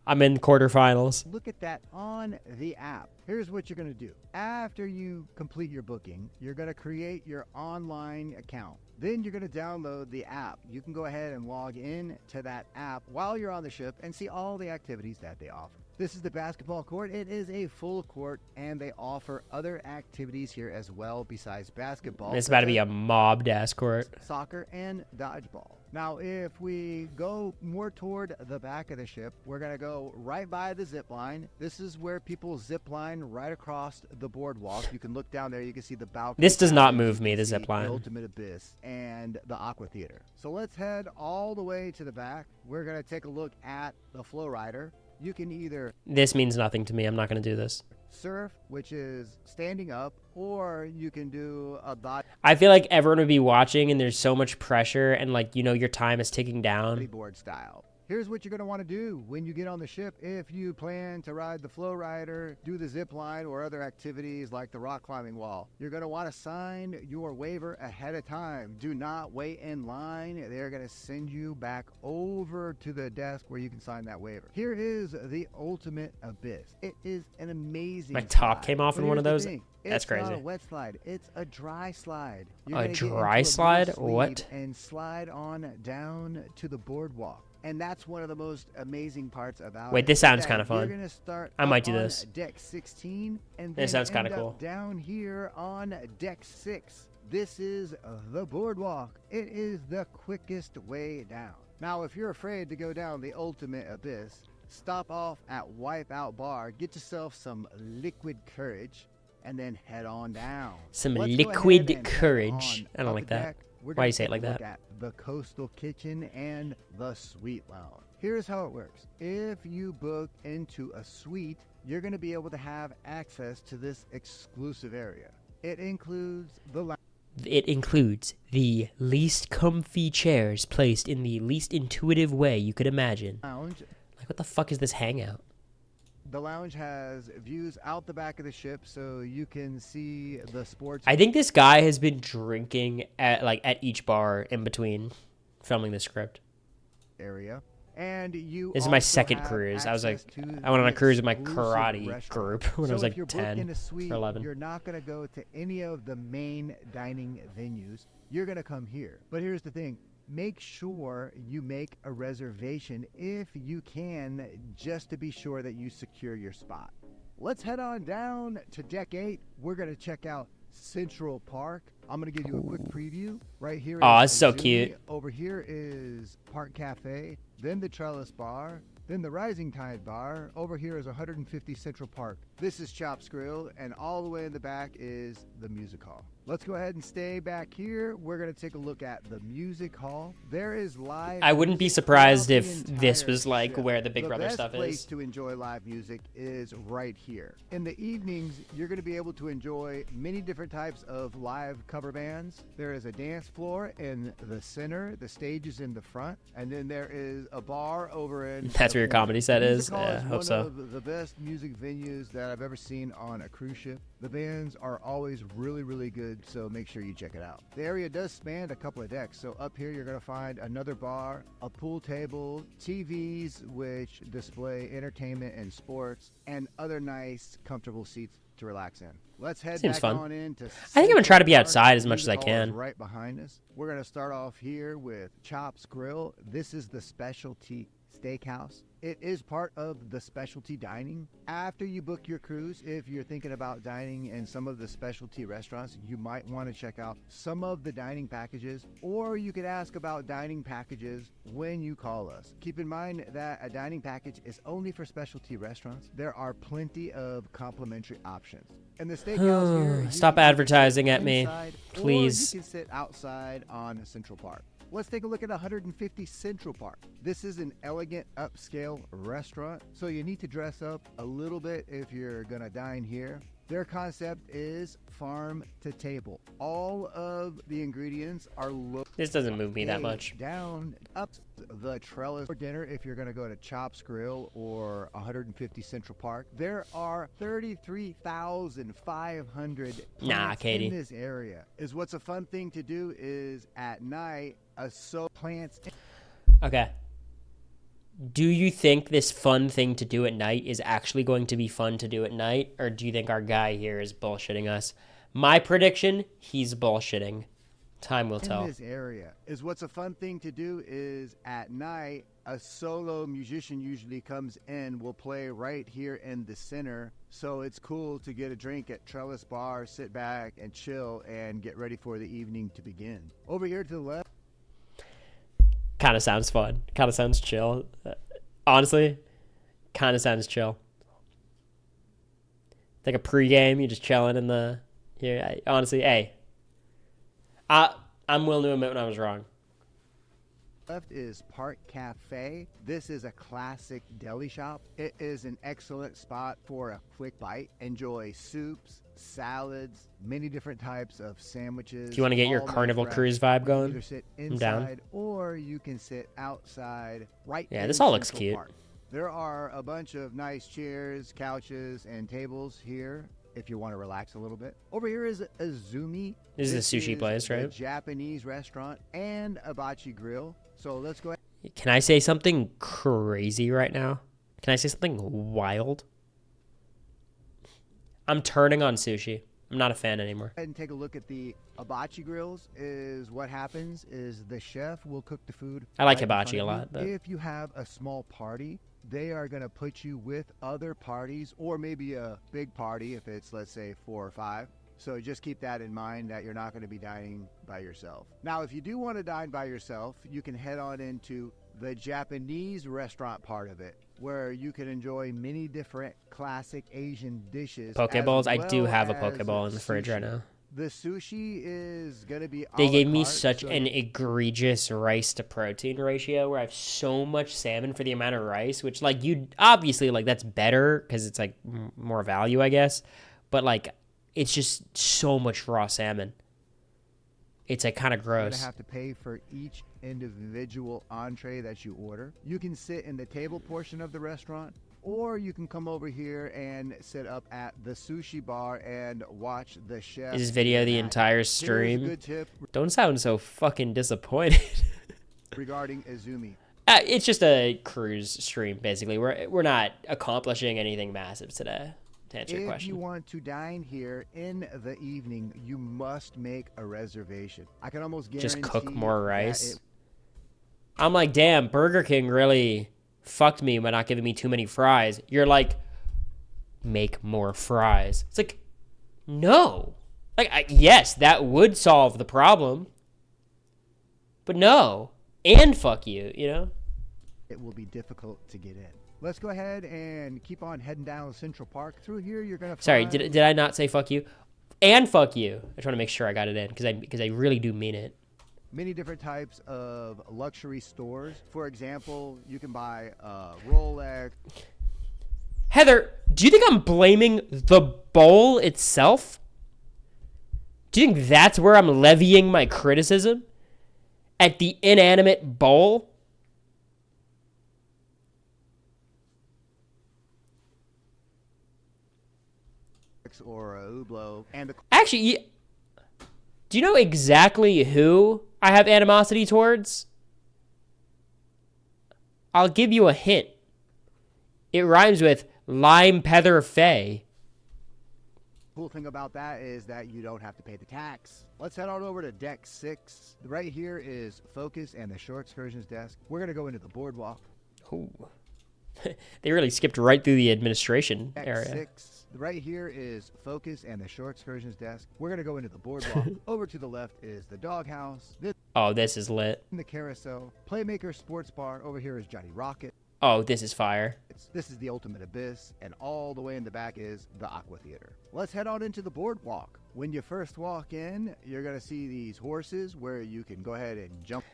Speaker 2: a
Speaker 1: I'm in quarterfinals.
Speaker 2: Look at that on the app. Here's what you're going to do. After you complete your booking, you're going to create your online account. Then you're going to download the app. You can go ahead and log in to that app while you're on the ship and see all the activities that they offer. This is the basketball court. It is a full court, and they offer other activities here as well besides basketball.
Speaker 1: It's about to be a mobbed-ass court.
Speaker 2: Soccer and dodgeball. Now, if we go more toward the back of the ship, we're going to go right by the zip line. This is where people zip line right across the boardwalk. You can look down there. You can see the balcony.
Speaker 1: This does not move me, the zip line.
Speaker 2: The Ultimate Abyss and the Aqua Theater. So let's head all the way to the back. We're going to take a look at the Flow Rider. You can either...
Speaker 1: This means nothing to me. I'm not going to do this.
Speaker 2: Surf, which is standing up, or you can do a body.
Speaker 1: I feel like everyone would be watching and there's so much pressure and like, you know, your time is ticking down.
Speaker 2: Board style. Here's what you're going to want to do when you get on the ship. If you plan to ride the Flow Rider, do the zip line, or other activities like the rock climbing wall, you're going to want to sign your waiver ahead of time. Do not wait in line. They're going to send you back over to the desk where you can sign that waiver. Here is the Ultimate Abyss. It is an amazing
Speaker 1: My top
Speaker 2: slide.
Speaker 1: came off in one of those. That's crazy.
Speaker 2: It's not a wet slide. It's a dry slide.
Speaker 1: A dry slide? What?
Speaker 2: And slide on down to the boardwalk. And that's one of the most amazing parts about
Speaker 1: Wait, this sounds kind of fun.
Speaker 2: You're gonna start
Speaker 1: I might do this.
Speaker 2: Deck 16, and
Speaker 1: This
Speaker 2: then
Speaker 1: sounds kind of
Speaker 2: end
Speaker 1: cool.
Speaker 2: up down here on deck 6. This is the boardwalk. It is the quickest way down. Now, if you're afraid to go down the Ultimate Abyss, stop off at Wipeout Bar, get yourself some liquid courage, and then head on down.
Speaker 1: Some
Speaker 2: Let's go
Speaker 1: liquid
Speaker 2: ahead and head
Speaker 1: courage.
Speaker 2: on
Speaker 1: I don't
Speaker 2: up
Speaker 1: like
Speaker 2: the
Speaker 1: that.
Speaker 2: deck. We're
Speaker 1: Why
Speaker 2: gonna
Speaker 1: you say it
Speaker 2: take
Speaker 1: like
Speaker 2: a look
Speaker 1: that?
Speaker 2: at the Coastal Kitchen and the Suite Lounge. Here's how it works. If you book into a suite, you're going to be able to have access to this exclusive area. It includes the lounge.
Speaker 1: It includes the least comfy chairs placed in the least intuitive way you could imagine. Like, what the fuck is this hangout?
Speaker 2: The lounge has views out the back of the ship, so you can see the sports.
Speaker 1: I think this guy has been drinking at each bar in between filming the script.
Speaker 2: Area. And you
Speaker 1: This is my
Speaker 2: also
Speaker 1: second
Speaker 2: have
Speaker 1: cruise. I was like,
Speaker 2: access to
Speaker 1: I went on a
Speaker 2: the
Speaker 1: cruise with my
Speaker 2: exclusive
Speaker 1: karate
Speaker 2: restaurant.
Speaker 1: group when I was
Speaker 2: So if
Speaker 1: like
Speaker 2: you're booked
Speaker 1: 10
Speaker 2: in a suite,
Speaker 1: or 11.
Speaker 2: You're not going to go to any of the main dining venues. You're going to come here. But here's the thing. Make sure you make a reservation if you can, just to be sure that you secure your spot. Let's head on down to deck 8. We're going to check out Central Park. I'm going to give you a quick preview. Right here.
Speaker 1: Aw,
Speaker 2: is
Speaker 1: it's so
Speaker 2: Zuni.
Speaker 1: cute.
Speaker 2: Over here is Park Cafe, then the Trellis Bar, then the Rising Tide Bar. Over here is 150 Central Park. This is Chops Grill, and all the way in the back is the Music Hall. Let's go ahead and stay back here. We're going to take a look at the Music Hall. There is live.
Speaker 1: I wouldn't be
Speaker 2: music
Speaker 1: surprised
Speaker 2: throughout
Speaker 1: if
Speaker 2: the
Speaker 1: this
Speaker 2: entire
Speaker 1: was like
Speaker 2: ship.
Speaker 1: where the Big Brother
Speaker 2: best
Speaker 1: stuff
Speaker 2: place
Speaker 1: is.
Speaker 2: to enjoy live music is right here. In the evenings, you're going to be able to enjoy many different types of live cover bands. There is a dance floor in the center. The stage is in the front, and then there is a bar over in.
Speaker 1: That's where your comedy set is.
Speaker 2: Music Hall
Speaker 1: Yeah, hope so.
Speaker 2: one of the best music venues that I've ever seen on a cruise ship. The bands are always really, really good, so make sure you check it out. The area does span a couple of decks, so up here you're going to find another bar, a pool table, TVs which display entertainment and sports, and other nice, comfortable seats to relax in. Let's head
Speaker 1: Seems
Speaker 2: back
Speaker 1: fun.
Speaker 2: on into.
Speaker 1: I think I'm gonna try to be
Speaker 2: Central
Speaker 1: outside
Speaker 2: Park.
Speaker 1: as much as I
Speaker 2: Music Hall is
Speaker 1: can.
Speaker 2: right behind us. We're going to start off here with Chops Grill. This is the specialty steakhouse. It is part of the specialty dining. After you book your cruise, if you're thinking about dining in some of the specialty restaurants, you might want to check out some of the dining packages, or you could ask about dining packages when you call us. Keep in mind that a dining package is only for specialty restaurants. There are plenty of complimentary options. And the steakhouse here, you
Speaker 1: Stop
Speaker 2: can
Speaker 1: advertising
Speaker 2: sit
Speaker 1: at me,
Speaker 2: inside,
Speaker 1: please.
Speaker 2: Or you can sit outside on Central Park. Let's take a look at 150 Central Park. This is an elegant upscale restaurant, so you need to dress up a little bit if you're gonna dine here. Their concept is farm to table. All of the ingredients are
Speaker 1: This doesn't move me that much.
Speaker 2: down up the trellis for dinner if you're going to go to Chops Grill or 150 Central Park. There are 33,500 plants
Speaker 1: Katie.
Speaker 2: in this area. Is what's a fun thing to do is at night plants.
Speaker 1: Okay. Do you think this fun thing to do at night is actually going to be fun to do at night? Or do you think our guy here is bullshitting us? My prediction, he's bullshitting. Time will
Speaker 2: In
Speaker 1: tell.
Speaker 2: this area is what's a fun thing to do is at night a solo musician usually comes in, will play right here in the center, so it's cool to get a drink at Trellis Bar, sit back and chill and get ready for the evening to begin. Over here to the left,
Speaker 1: Kind of sounds fun. Kind of sounds chill. Honestly, kind of sounds chill. Like a pregame, you're just chilling in the... Here, honestly, hey. I'm willing to admit when I was wrong.
Speaker 2: left is Park Cafe. This is a classic deli shop. It is an excellent spot for a quick bite. Enjoy soups, salads, many different types of sandwiches.
Speaker 1: If you want to get your
Speaker 2: all
Speaker 1: Carnival
Speaker 2: fresh.
Speaker 1: Cruise vibe
Speaker 2: You can
Speaker 1: going,
Speaker 2: either sit
Speaker 1: I'm down.
Speaker 2: inside or you can sit outside right
Speaker 1: Yeah,
Speaker 2: in
Speaker 1: this all looks
Speaker 2: Central
Speaker 1: cute.
Speaker 2: Park. There are a bunch of nice chairs, couches, and tables here if you want to relax a little bit. Over here is Azumi.
Speaker 1: This is the sushi place,
Speaker 2: a
Speaker 1: right?
Speaker 2: Japanese restaurant and a hibachi grill. So let's go ahead.
Speaker 1: Can I say something crazy right now? Can I say something wild? I'm turning on sushi. I'm not a fan anymore.
Speaker 2: And take a look at the hibachi grills. Is what happens is the chef will cook the food.
Speaker 1: I like
Speaker 2: right in front
Speaker 1: hibachi a
Speaker 2: of you.
Speaker 1: lot, but
Speaker 2: If you have a small party, they are going to put you with other parties, or maybe a big party if it's, let's say, 4 or 5. So just keep that in mind that you're not going to be dining by yourself. Now, if you do want to dine by yourself, you can head on into the Japanese restaurant part of it, where you can enjoy many different classic Asian dishes.
Speaker 1: Pokeballs.
Speaker 2: as
Speaker 1: I do
Speaker 2: well
Speaker 1: have a
Speaker 2: as
Speaker 1: Pokeball in the fridge right
Speaker 2: sushi.
Speaker 1: now.
Speaker 2: The sushi is going to be
Speaker 1: They
Speaker 2: a la
Speaker 1: gave me
Speaker 2: carte,
Speaker 1: such
Speaker 2: so
Speaker 1: an egregious rice to protein ratio where I have so much salmon for the amount of rice, which like you obviously like that's better because it's like more value, I guess. But like it's just so much raw salmon. It's like kind of
Speaker 2: you're going
Speaker 1: gross.
Speaker 2: to have to pay for each individual entree that you order. You can sit in the table portion of the restaurant, or you can come over here and sit up at the sushi bar and watch the chef.
Speaker 1: Is this video the
Speaker 2: do that.
Speaker 1: entire
Speaker 2: Here's a
Speaker 1: stream?
Speaker 2: good tip
Speaker 1: Don't sound so fucking disappointed.
Speaker 2: regarding Izumi.
Speaker 1: It's just a cruise stream, basically. We're not accomplishing anything massive today, to answer your
Speaker 2: If
Speaker 1: question.
Speaker 2: you want to dine here in the evening, you must make a reservation. I can almost guarantee
Speaker 1: Just cook more
Speaker 2: that
Speaker 1: rice.
Speaker 2: it
Speaker 1: I'm like, damn, Burger King really fucked me by not giving me too many fries. You're like, make more fries. It's like, no. Like, yes, that would solve the problem. But no. And fuck you, you know?
Speaker 2: it will be difficult to get in. Let's go ahead and keep on heading down Central Park. Through here, you're going to
Speaker 1: Sorry,
Speaker 2: find
Speaker 1: did I not say fuck you? And fuck you. I just want to make sure I got it in because I really do mean it.
Speaker 2: many different types of luxury stores. For example, you can buy a Rolex.
Speaker 1: Heather, do you think I'm blaming the bowl itself? Do you think that's where I'm levying my criticism? At the inanimate bowl?
Speaker 2: Or a Hublot, and the
Speaker 1: Actually, do you know exactly who I have animosity towards? I'll give you a hint. It rhymes with lime peather fay.
Speaker 2: cool thing about that is that you don't have to pay the tax. Let's head on over to deck 6. Right here is Focus and the Shore Excursions desk. We're going to go into the boardwalk.
Speaker 1: Ooh. They really skipped right through the administration
Speaker 2: Deck
Speaker 1: area.
Speaker 2: 6. Right here is Focus and the Shore Excursions desk. We're going to go into the boardwalk. Over to the left is the doghouse. This
Speaker 1: Oh, this is lit.
Speaker 2: is the carousel. Playmaker Sports Bar. Over here is Johnny Rocket.
Speaker 1: Oh, this is fire.
Speaker 2: This is the Ultimate Abyss, and all the way in the back is the Aqua Theater. Let's head on into the boardwalk. When you first walk in, you're going to see these horses where you can go ahead and jump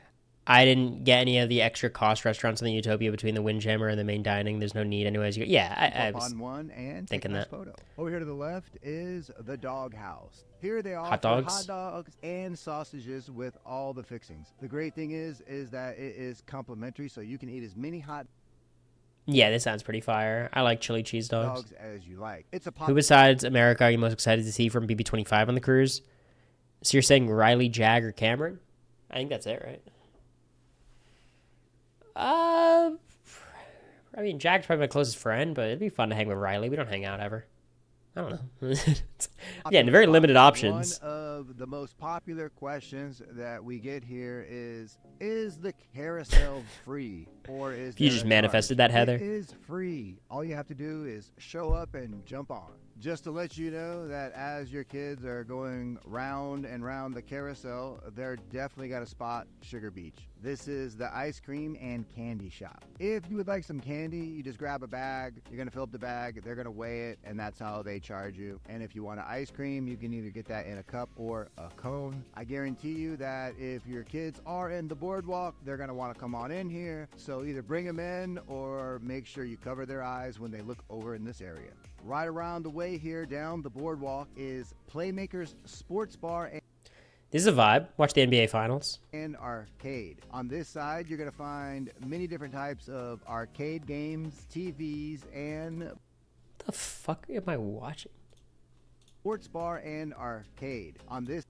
Speaker 1: I didn't get any of the extra cost restaurants in the Utopia between the Windjammer and the main dining. There's no need anyways. Yeah, I
Speaker 2: up
Speaker 1: was
Speaker 2: on one and take
Speaker 1: thinking
Speaker 2: a nice
Speaker 1: that.
Speaker 2: photo. Over here to the left is the Doghouse. Here they offer
Speaker 1: Hot dogs?
Speaker 2: hot dogs and sausages with all the fixings. The great thing is that it is complimentary, so you can eat as many hot
Speaker 1: Yeah, this sounds pretty fire. I like chili cheese dogs.
Speaker 2: dogs as you like. It's a
Speaker 1: Who besides America are you most excited to see from BB25 on the cruise? So you're saying Riley, Jag, or Cameron? I think that's it, right? I mean, Jack's probably my closest friend, but it'd be fun to hang with Riley. We don't hang out ever. I don't know. Again, very limited options.
Speaker 2: One of the most popular questions that we get here is the carousel free or is
Speaker 1: You
Speaker 2: there
Speaker 1: just
Speaker 2: a
Speaker 1: manifested
Speaker 2: charge?
Speaker 1: that, Heather.
Speaker 2: It is free. All you have to do is show up and jump on. Just to let you know that as your kids are going round and round the carousel, they're definitely got to spot Sugar Beach. This is the ice cream and candy shop. If you would like some candy, you just grab a bag. You're going to fill up the bag. They're going to weigh it, and that's how they charge you. And if you want an ice cream, you can either get that in a cup or a cone. I guarantee you that if your kids are in the boardwalk, they're going to want to come on in here. So either bring them in or make sure you cover their eyes when they look over in this area. Right around the way here down the boardwalk is Playmakers Sports Bar
Speaker 1: This is a vibe. Watch the NBA Finals.
Speaker 2: and arcade. On this side, you're going to find many different types of arcade games, TVs, and
Speaker 1: What the fuck am I watching?
Speaker 2: sports bar and arcade. On this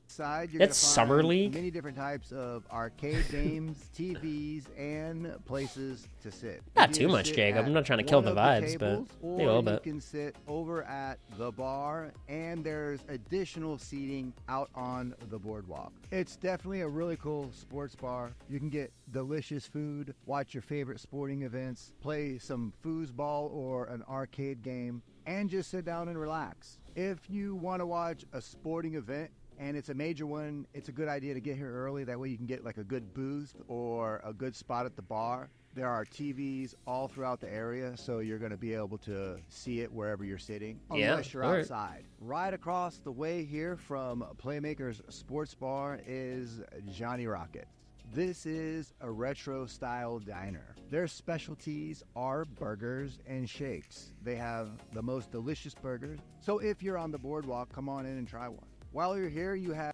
Speaker 2: side, you're
Speaker 1: That's
Speaker 2: gonna
Speaker 1: Summer
Speaker 2: find
Speaker 1: League?
Speaker 2: many different types of arcade games, TVs, and places to sit.
Speaker 1: Not
Speaker 2: You
Speaker 1: too
Speaker 2: can
Speaker 1: much,
Speaker 2: sit
Speaker 1: Jacob.
Speaker 2: at
Speaker 1: I'm not trying to kill
Speaker 2: one
Speaker 1: the
Speaker 2: of
Speaker 1: vibes, but
Speaker 2: tables,
Speaker 1: maybe a little
Speaker 2: or
Speaker 1: bit.
Speaker 2: you can sit over at the bar, and there's additional seating out on the boardwalk. It's definitely a really cool sports bar. You can get delicious food, watch your favorite sporting events, play some foosball or an arcade game, and just sit down and relax. If you want to watch a sporting event, and it's a major one, it's a good idea to get here early. That way you can get like a good booth or a good spot at the bar. There are TVs all throughout the area, so you're going to be able to see it wherever you're sitting,
Speaker 1: Yeah,
Speaker 2: unless you're
Speaker 1: all right.
Speaker 2: outside. Right across the way here from Playmakers Sports Bar is Johnny Rockets. This is a retro-style diner. Their specialties are burgers and shakes. They have the most delicious burgers. So if you're on the boardwalk, come on in and try one. While you're here, you have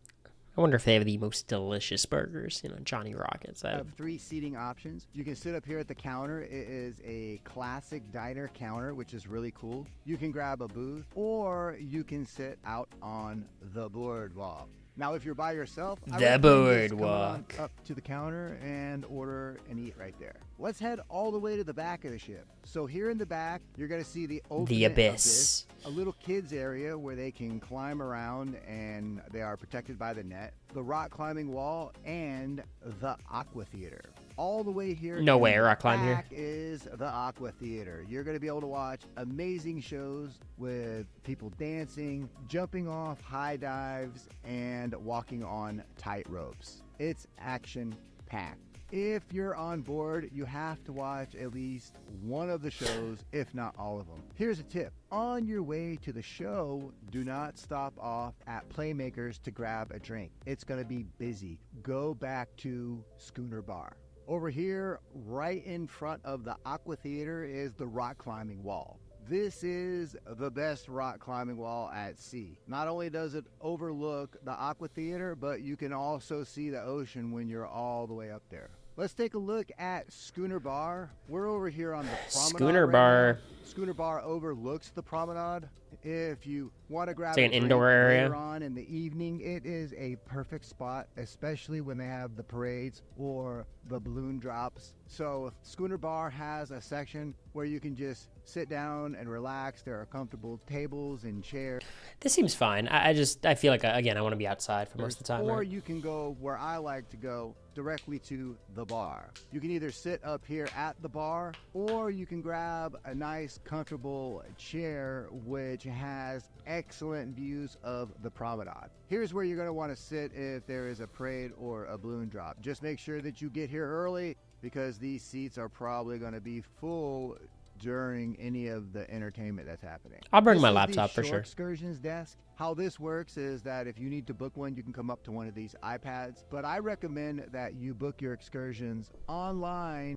Speaker 1: I wonder if they have the most delicious burgers. You know, Johnny Rockets.
Speaker 2: have 3 seating options. You can sit up here at the counter. It is a classic diner counter, which is really cool. You can grab a booth, or you can sit out on the boardwalk. Now, if you're by yourself, I
Speaker 1: The
Speaker 2: recommend just coming on
Speaker 1: boardwalk.
Speaker 2: up to the counter and order and eat right there. Let's head all the way to the back of the ship. So here in the back, you're going to see the ultimate
Speaker 1: abyss.
Speaker 2: a little kids area where they can climb around and they are protected by the net, the rock climbing wall, and the aqua theater. All the way here.
Speaker 1: No
Speaker 2: in
Speaker 1: way,
Speaker 2: the
Speaker 1: rock climb here.
Speaker 2: back is the aqua theater. You're going to be able to watch amazing shows with people dancing, jumping off high dives, and walking on tight ropes. It's action packed. If you're on board, you have to watch at least one of the shows, if not all of them. Here's a tip. On your way to the show, do not stop off at Playmakers to grab a drink. It's going to be busy. Go back to Schooner Bar. Over here, right in front of the Aqua Theater, is the rock climbing wall. This is the best rock climbing wall at sea. Not only does it overlook the Aqua Theater, but you can also see the ocean when you're all the way up there. Let's take a look at Schooner Bar. We're over here on the promenade.
Speaker 1: Schooner
Speaker 2: right
Speaker 1: Bar.
Speaker 2: now. Schooner Bar overlooks the promenade. If you want to grab
Speaker 1: It's like
Speaker 2: a
Speaker 1: an
Speaker 2: drink
Speaker 1: indoor area.
Speaker 2: later on in the evening, it is a perfect spot, especially when they have the parades or the balloon drops. So Schooner Bar has a section where you can just sit down and relax. There are comfortable tables and chairs.
Speaker 1: This seems fine. I feel like, again, I want to be outside for most of the time.
Speaker 2: Or
Speaker 1: Right?
Speaker 2: you can go where I like to go, directly to the bar. You can either sit up here at the bar, or you can grab a nice comfortable chair which has excellent views of the promenade. Here's where you're going to want to sit if there is a parade or a balloon drop. Just make sure that you get here early, because these seats are probably going to be full during any of the entertainment that's happening.
Speaker 1: I'll bring
Speaker 2: This
Speaker 1: my
Speaker 2: is the
Speaker 1: laptop for
Speaker 2: shore
Speaker 1: sure.
Speaker 2: Excursions desk. How this works is that if you need to book one, you can come up to one of these iPads. But I recommend that you book your excursions online.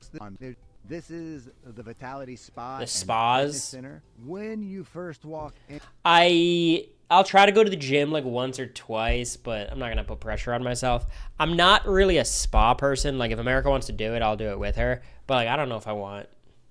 Speaker 2: This is the Vitality Spa
Speaker 1: The
Speaker 2: and
Speaker 1: spas?
Speaker 2: Fitness Center. When you first walk in,
Speaker 1: I'll try to go to the gym like once or twice, but I'm not gonna put pressure on myself. I'm not really a spa person. Like if America wants to do it, I'll do it with her. But like I don't know if I want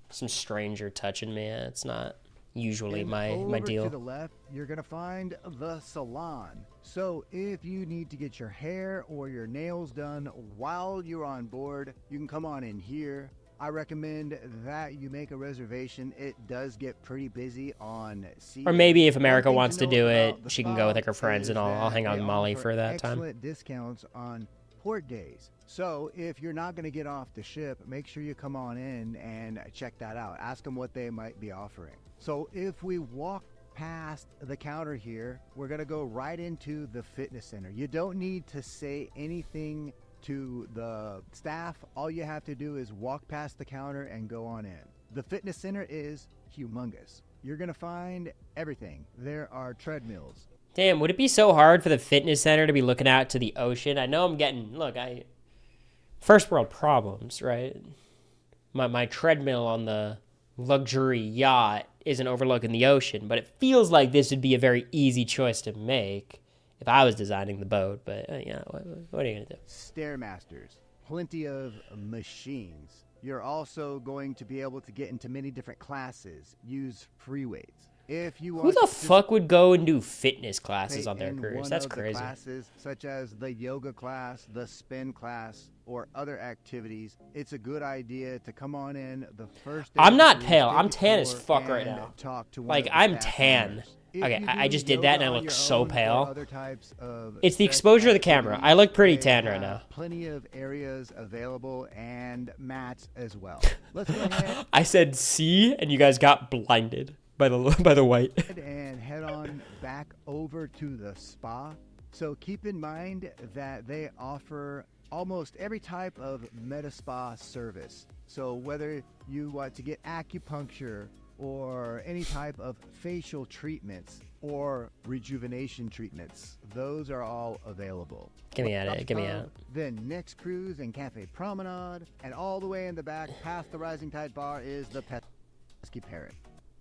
Speaker 1: some stranger touching me. It's not usually my
Speaker 2: over
Speaker 1: deal.
Speaker 2: to the left, you're gonna find the salon. So if you need to get your hair or your nails done while you're on board, you can come on in here. I recommend that you make a reservation. It does get pretty busy on seating.
Speaker 1: Or maybe if
Speaker 2: One
Speaker 1: America
Speaker 2: thing
Speaker 1: wants to
Speaker 2: note
Speaker 1: do it,
Speaker 2: about the
Speaker 1: she can go with
Speaker 2: spa
Speaker 1: like her friends, and
Speaker 2: is
Speaker 1: I'll hang
Speaker 2: that
Speaker 1: out
Speaker 2: they
Speaker 1: with Molly
Speaker 2: offer
Speaker 1: for that time.
Speaker 2: excellent discounts on port days. So if you're not going to get off the ship, make sure you come on in and check that out. Ask them what they might be offering. So if we walk past the counter here, we're going to go right into the fitness center. You don't need to say anything to the staff. All you have to do is walk past the counter and go on in. The fitness center is humongous. You're going to find everything. There are treadmills.
Speaker 1: Damn, would it be so hard for the fitness center to be looking out to the ocean? I know I'm getting, look, first world problems, right? My treadmill on the luxury yacht isn't overlooking the ocean, but it feels like this would be a very easy choice to make if I was designing the boat. But what are you gonna do?
Speaker 2: Stairmasters, plenty of machines. You're also going to be able to get into many different classes. Use free weights. If you want
Speaker 1: Who the fuck would go and do fitness classes on their cruise? That's crazy.
Speaker 2: Classes such as the yoga class, the spin class, or other activities, it's a good idea to come on in the first day.
Speaker 1: I'm not pale. I'm tan as fuck right now.
Speaker 2: Talk to
Speaker 1: like I'm tan. Okay, I just did that and I look so pale. It's the exposure of the camera. I look pretty tan right now.
Speaker 2: Plenty of areas available and mats as well. Let's go ahead.
Speaker 1: I said see, and you guys got blinded by the white.
Speaker 2: And head on back over to the spa. So keep in mind that they offer almost every type of med spa service. So whether you want to get acupuncture or any type of facial treatments or rejuvenation treatments, those are all available.
Speaker 1: Get me at it. Get me out.
Speaker 2: Then next cruise and cafe promenade, and all the way in the back past the Rising Tide bar is the Pesky Parrot.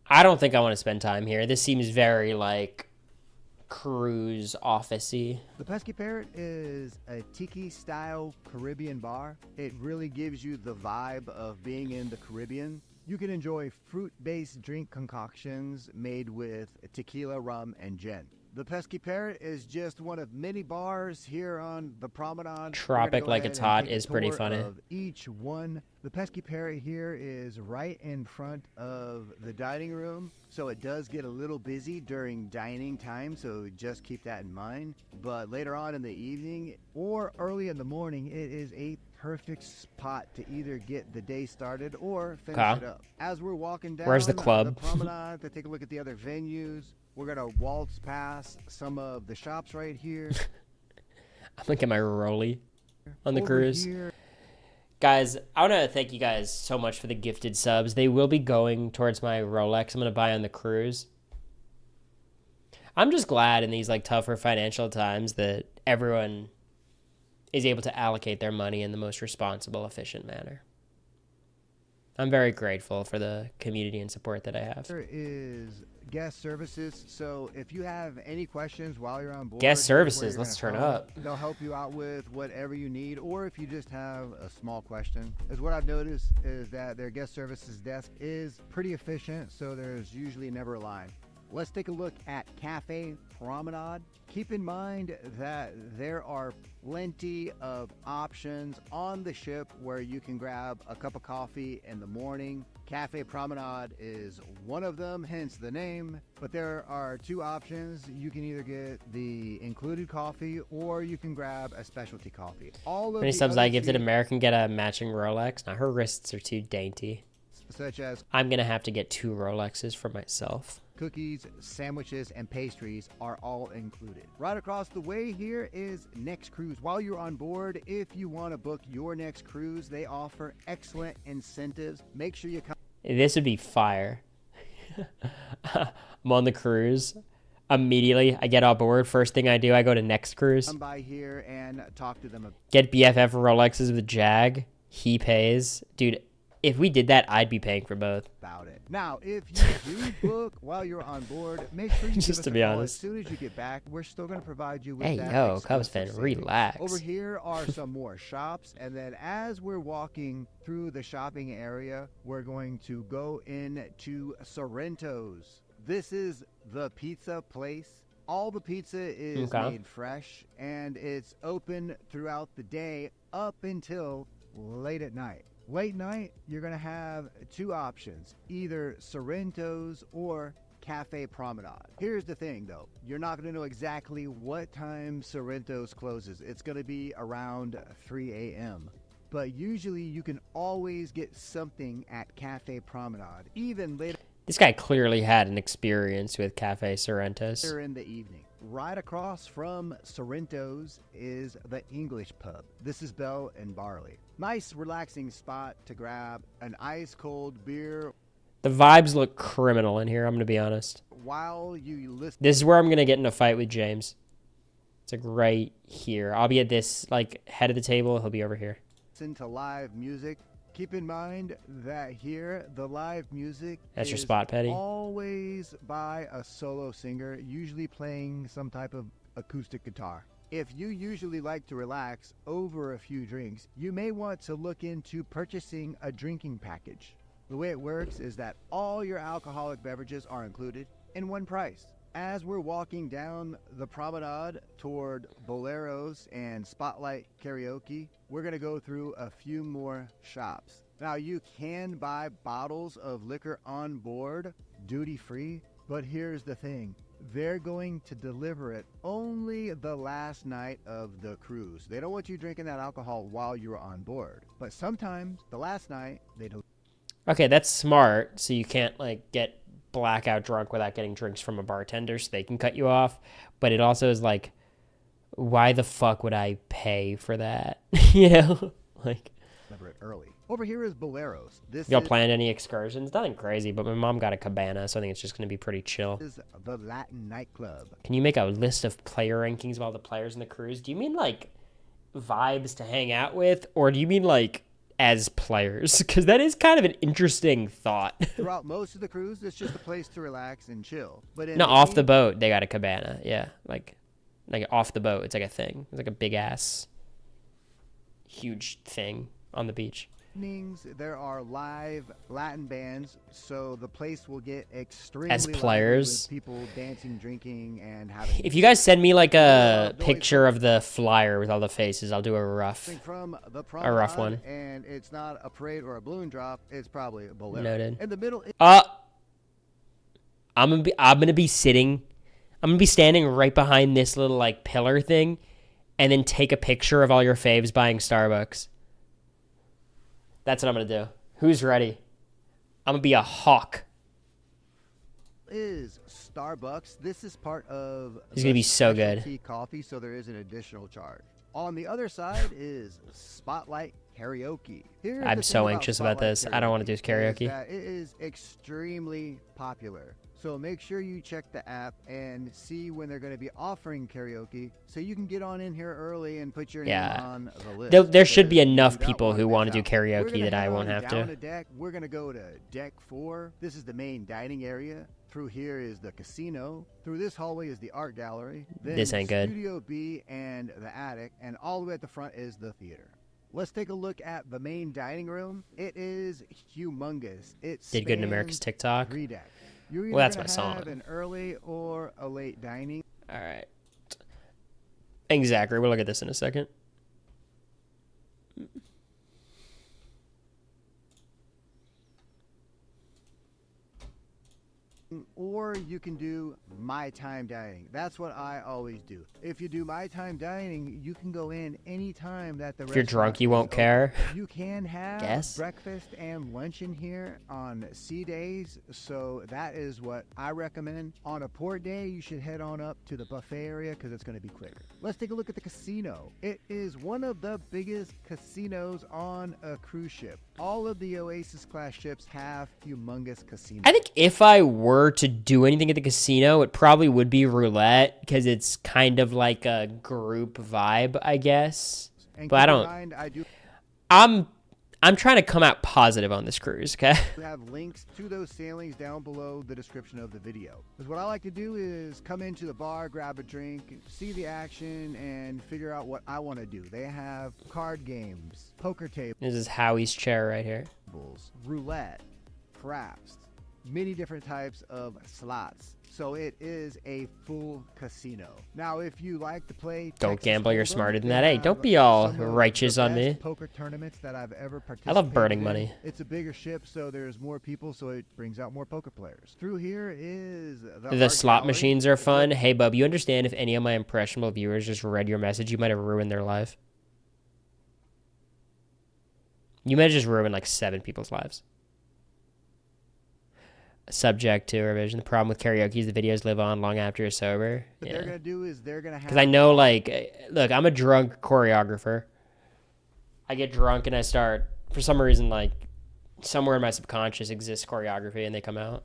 Speaker 1: I don't think I want to spend time here. This seems very like cruise office-y.
Speaker 2: The Pesky Parrot is a tiki-style Caribbean bar. It really gives you the vibe of being in the Caribbean. You can enjoy fruit-based drink concoctions made with tequila, rum, and gin. The Pesky Parrot is just one of many bars here on the promenade.
Speaker 1: Tropic Like It's Hot is pretty funny.
Speaker 2: Of each one. The Pesky Parrot here is right in front of the dining room, so it does get a little busy during dining time, so just keep that in mind. But later on in the evening or early in the morning, it is a perfect spot to either get the day started or finish it up. As we're walking down
Speaker 1: Where's the club?
Speaker 2: the promenade to take a look at the other venues, we're going to waltz past some of the shops right here.
Speaker 1: I'm going to get my rollie on the
Speaker 2: Over
Speaker 1: cruise.
Speaker 2: here.
Speaker 1: Guys, I want to thank you guys so much for the gifted subs. They will be going towards my Rolex I'm going to buy on the cruise. I'm just glad in these like tougher financial times that everyone is able to allocate their money in the most responsible, efficient manner. I'm very grateful for the community and support that I have.
Speaker 2: There is guest services, so if you have any questions while you're on board,
Speaker 1: Guest services, let's turn up.
Speaker 2: They'll help you out with whatever you need, or if you just have a small question. As what I've noticed is that their guest services desk is pretty efficient, so there's usually never a line. Let's take a look at Cafe Promenade. Keep in mind that there are plenty of options on the ship where you can grab a cup of coffee in the morning. Cafe Promenade is one of them, hence the name. But there are two options. You can either get the included coffee or you can grab a specialty coffee. All of
Speaker 1: Many
Speaker 2: the
Speaker 1: subs
Speaker 2: other
Speaker 1: I gifted
Speaker 2: two,
Speaker 1: American get a matching Rolex. Now her wrists are too dainty.
Speaker 2: such as
Speaker 1: I'm going to have to get 2 Rolexes for myself.
Speaker 2: cookies, sandwiches, and pastries are all included. Right across the way here is Next Cruise. While you're on board, if you want to book your next cruise, they offer excellent incentives. Make sure you come.
Speaker 1: This would be fire. I'm on the cruise. Immediately, I get on board. First thing I do, I go to Next Cruise.
Speaker 2: Come by here and talk to them
Speaker 1: Get BFF Rolexes with Jag. He pays. Dude, if we did that, I'd be paying for both.
Speaker 2: about it. Now, if you do book while you're on board, make sure you give
Speaker 1: Just
Speaker 2: us
Speaker 1: to
Speaker 2: a
Speaker 1: be
Speaker 2: call
Speaker 1: honest.
Speaker 2: as soon as you get back. We're still going to provide you with
Speaker 1: Hey,
Speaker 2: that
Speaker 1: yo, Cubs fan,
Speaker 2: exclusive savings.
Speaker 1: relax.
Speaker 2: Over here are some more shops, and then as we're walking through the shopping area, we're going to go into Sorrento's. This is the pizza place. All the pizza is made fresh, and it's open throughout the day up until late at night. Late night, you're going to have two options, either Sorrento's or Cafe Promenade. Here's the thing though, you're not going to know exactly what time Sorrento's closes. It's going to be around 3 a.m. But usually you can always get something at Cafe Promenade, even later.
Speaker 1: This guy clearly had an experience with Cafe Sorrento's.
Speaker 2: In the evening. Right across from Sorrento's is the English pub. This is Bell and Barley. Nice relaxing spot to grab an ice cold beer.
Speaker 1: The vibes look criminal in here, I'm going to be honest.
Speaker 2: While you listen.
Speaker 1: This is where I'm going to get in a fight with James. It's like right here. I'll be at this like head of the table. He'll be over here.
Speaker 2: Listen to live music. Keep in mind that here, the live music
Speaker 1: That's your spot, Petty.
Speaker 2: Always by a solo singer, usually playing some type of acoustic guitar. If you usually like to relax over a few drinks, you may want to look into purchasing a drinking package. The way it works is that all your alcoholic beverages are included in one price. As we're walking down the promenade toward Boleros and Spotlight Karaoke, we're going to go through a few more shops. Now, you can buy bottles of liquor on board, duty free, but here's the thing. They're going to deliver it only the last night of the cruise. They don't want you drinking that alcohol while you're on board. But sometimes, the last night, they don't.
Speaker 1: Okay, that's smart, so you can't like get blackout drunk without getting drinks from a bartender, so they can cut you off. But it also is like, why the fuck would I pay for that? You know, like.
Speaker 2: Deliver it early. Over here is Boleros.
Speaker 1: Y'all planned any excursions? Nothing crazy, but my mom got a cabana, so I think it's just gonna be pretty chill.
Speaker 2: This is the Latin nightclub.
Speaker 1: Can you make a list of player rankings of all the players in the cruise? Do you mean like vibes to hang out with, or do you mean like as players? Because that is kind of an interesting thought.
Speaker 2: Throughout most of the cruise, it's just a place to relax and chill. But
Speaker 1: no, off the boat, they got a cabana. Yeah, like off the boat, it's like a thing. It's like a big ass, huge thing on the beach.
Speaker 2: There are live Latin bands, so the place will get extremely
Speaker 1: as players,
Speaker 2: with people dancing, drinking, and having.
Speaker 1: If you guys send me like a picture of the flyer with all the faces, I'll do a rough one.
Speaker 2: And it's not a parade or a balloon drop; it's probably a bolero.
Speaker 1: Noted.
Speaker 2: In the middle.
Speaker 1: I'm gonna be standing right behind this little like pillar thing, and then take a picture of all your faves buying Starbucks. That's what I'm going to do. Who's ready? I'm going to be a hawk.
Speaker 2: Is Starbucks. This is part of
Speaker 1: He's going to be so good.
Speaker 2: Tea coffee, so there is an additional charge. On the other side is Spotlight Karaoke.
Speaker 1: I'm so anxious about this. I don't want to do karaoke.
Speaker 2: It is extremely popular. So make sure you check the app and see when they're going to be offering karaoke so you can get on in here early and put your name on the list.
Speaker 1: There should be enough people who want to do karaoke that I won't have to.
Speaker 2: Deck. We're going to go to Deck 4. This is the main dining area. Through here is the casino. Through this hallway is the art gallery. Then
Speaker 1: this ain't good.
Speaker 2: Studio B and the attic. And all the way at the front is the theater. Let's take a look at the main dining room. It is humongous. It
Speaker 1: did good in America's TikTok.
Speaker 2: 3 decks. You're
Speaker 1: well, that's what I saw.
Speaker 2: An early or a late dining.
Speaker 1: All right. Exactly. We'll look at this in a second.
Speaker 2: Or you can do my time dining. That's what I always do. If you do my time dining, you can go in anytime that the
Speaker 1: if you're drunk, you won't care.
Speaker 2: You can have breakfast and lunch in here on C days, so that is what I recommend. On a port day, you should head on up to the buffet area because it's going to be quicker. Let's take a look at the casino. It is one of the biggest casinos on a cruise ship. All of the Oasis class ships have humongous casinos.
Speaker 1: I think if I were to do anything at the casino, it probably would be roulette because it's kind of like a group vibe, I guess.
Speaker 2: And
Speaker 1: but I don't. I'm trying to come out positive on this cruise, okay?
Speaker 2: We have links to those sailings down below the description of the video. Because what I like to do is come into the bar, grab a drink, see the action, and figure out what I want to do. They have card games, poker tables.
Speaker 1: This is Howie's chair right here.
Speaker 2: Roulette, craps, many different types of slots. So it is a full casino. Now, if you like to play
Speaker 1: Don't
Speaker 2: Texas
Speaker 1: gamble, you're
Speaker 2: Hold'em,
Speaker 1: smarter than
Speaker 2: they
Speaker 1: that. Hey,
Speaker 2: have
Speaker 1: don't be all
Speaker 2: some of
Speaker 1: righteous
Speaker 2: the
Speaker 1: on
Speaker 2: best
Speaker 1: me.
Speaker 2: poker tournaments that I've ever participated
Speaker 1: I love burning
Speaker 2: in.
Speaker 1: money.
Speaker 2: It's a bigger ship, so there's more people, so it brings out more poker players. Through here is
Speaker 1: The
Speaker 2: art
Speaker 1: slot
Speaker 2: gallery.
Speaker 1: machines are
Speaker 2: It's
Speaker 1: fun.
Speaker 2: where-
Speaker 1: Hey, bub, you understand if any of my impressionable viewers just read your message, you might have ruined their life. You might have just ruined like 7 people's lives. Subject to revision. The problem with karaoke is the videos live on long after you're sober.
Speaker 2: What
Speaker 1: Yeah.
Speaker 2: they're going to do is they're going to have...
Speaker 1: Because I know, like, look, I'm a drunk choreographer. I get drunk and I start, for some reason, like, somewhere in my subconscious exists choreography and they come out.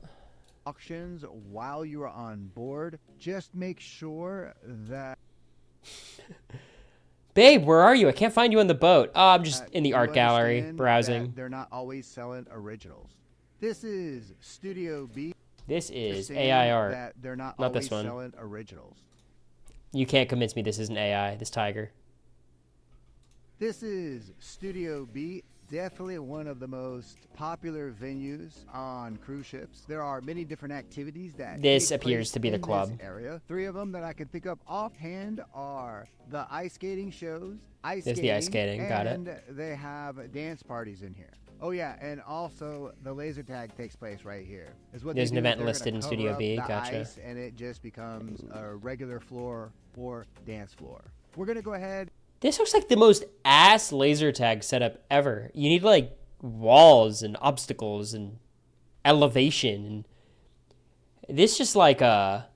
Speaker 2: auctions while you are on board. Just make sure that...
Speaker 1: Babe, where are you? I can't find you on the boat. Oh, I'm just in the
Speaker 2: you
Speaker 1: art gallery,
Speaker 2: understand
Speaker 1: browsing.
Speaker 2: that they're not always selling originals. This is Studio B.
Speaker 1: This is
Speaker 2: saying
Speaker 1: AI art.
Speaker 2: That they're not
Speaker 1: Not
Speaker 2: always
Speaker 1: this one.
Speaker 2: selling originals.
Speaker 1: You can't convince me this isn't AI, this tiger.
Speaker 2: This is Studio B. Definitely one of the most popular venues on cruise ships. There are many different activities that
Speaker 1: This
Speaker 2: take
Speaker 1: appears
Speaker 2: place
Speaker 1: to be the
Speaker 2: in
Speaker 1: club.
Speaker 2: this area. 3 of them that I can think of offhand are the ice skating shows,
Speaker 1: There's the ice skating, got it.
Speaker 2: and they have dance parties in here. Oh yeah, and also the laser tag takes place right here. Is what
Speaker 1: There's
Speaker 2: they
Speaker 1: an
Speaker 2: do is
Speaker 1: event
Speaker 2: they're
Speaker 1: listed
Speaker 2: gonna
Speaker 1: in
Speaker 2: cover
Speaker 1: Studio
Speaker 2: up
Speaker 1: B,
Speaker 2: the
Speaker 1: gotcha.
Speaker 2: ice, and it just becomes a regular floor or dance floor. We're gonna go ahead.
Speaker 1: This looks like the most ass laser tag setup ever. You need like walls and obstacles and elevation. And this just like I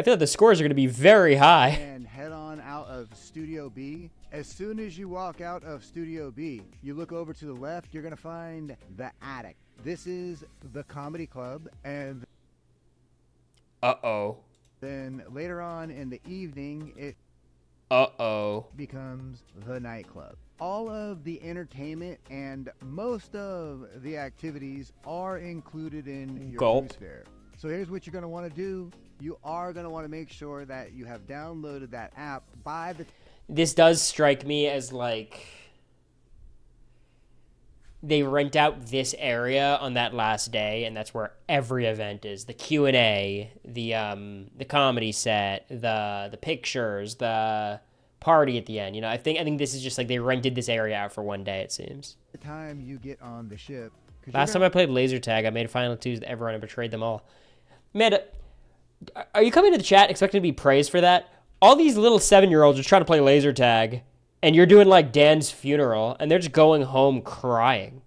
Speaker 1: feel like the scores are going to be very high.
Speaker 2: And head on out of Studio B. As soon as you walk out of Studio B, you look over to the left, you're going to find the attic. This is the comedy club, and
Speaker 1: Uh-oh.
Speaker 2: then later on in the evening, it
Speaker 1: Uh-oh.
Speaker 2: becomes the nightclub. All of the entertainment and most of the activities are included in your
Speaker 1: Gulp.
Speaker 2: cruise fare. So here's what you're going to want to do. You are going to want to make sure that you have downloaded that app by the
Speaker 1: This does strike me as like they rent out this area on that last day, and that's where every event is. The Q&A, the comedy set, the pictures, the party at the end. You know, I think this is just like they rented this area out for one day, it seems.
Speaker 2: time you get on the ship. 'Cause
Speaker 1: Last
Speaker 2: you're
Speaker 1: time I played laser tag, I made a final twos with everyone and betrayed them all. Amanda, are you coming to the chat expecting to be praised for that? All these little 7-year-olds are trying to play laser tag, and you're doing like Dan's funeral, and they're just going home crying.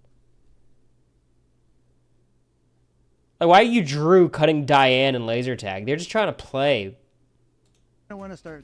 Speaker 1: Like, why are you Drew cutting Diane in laser tag? They're just trying to play.
Speaker 2: gonna want to start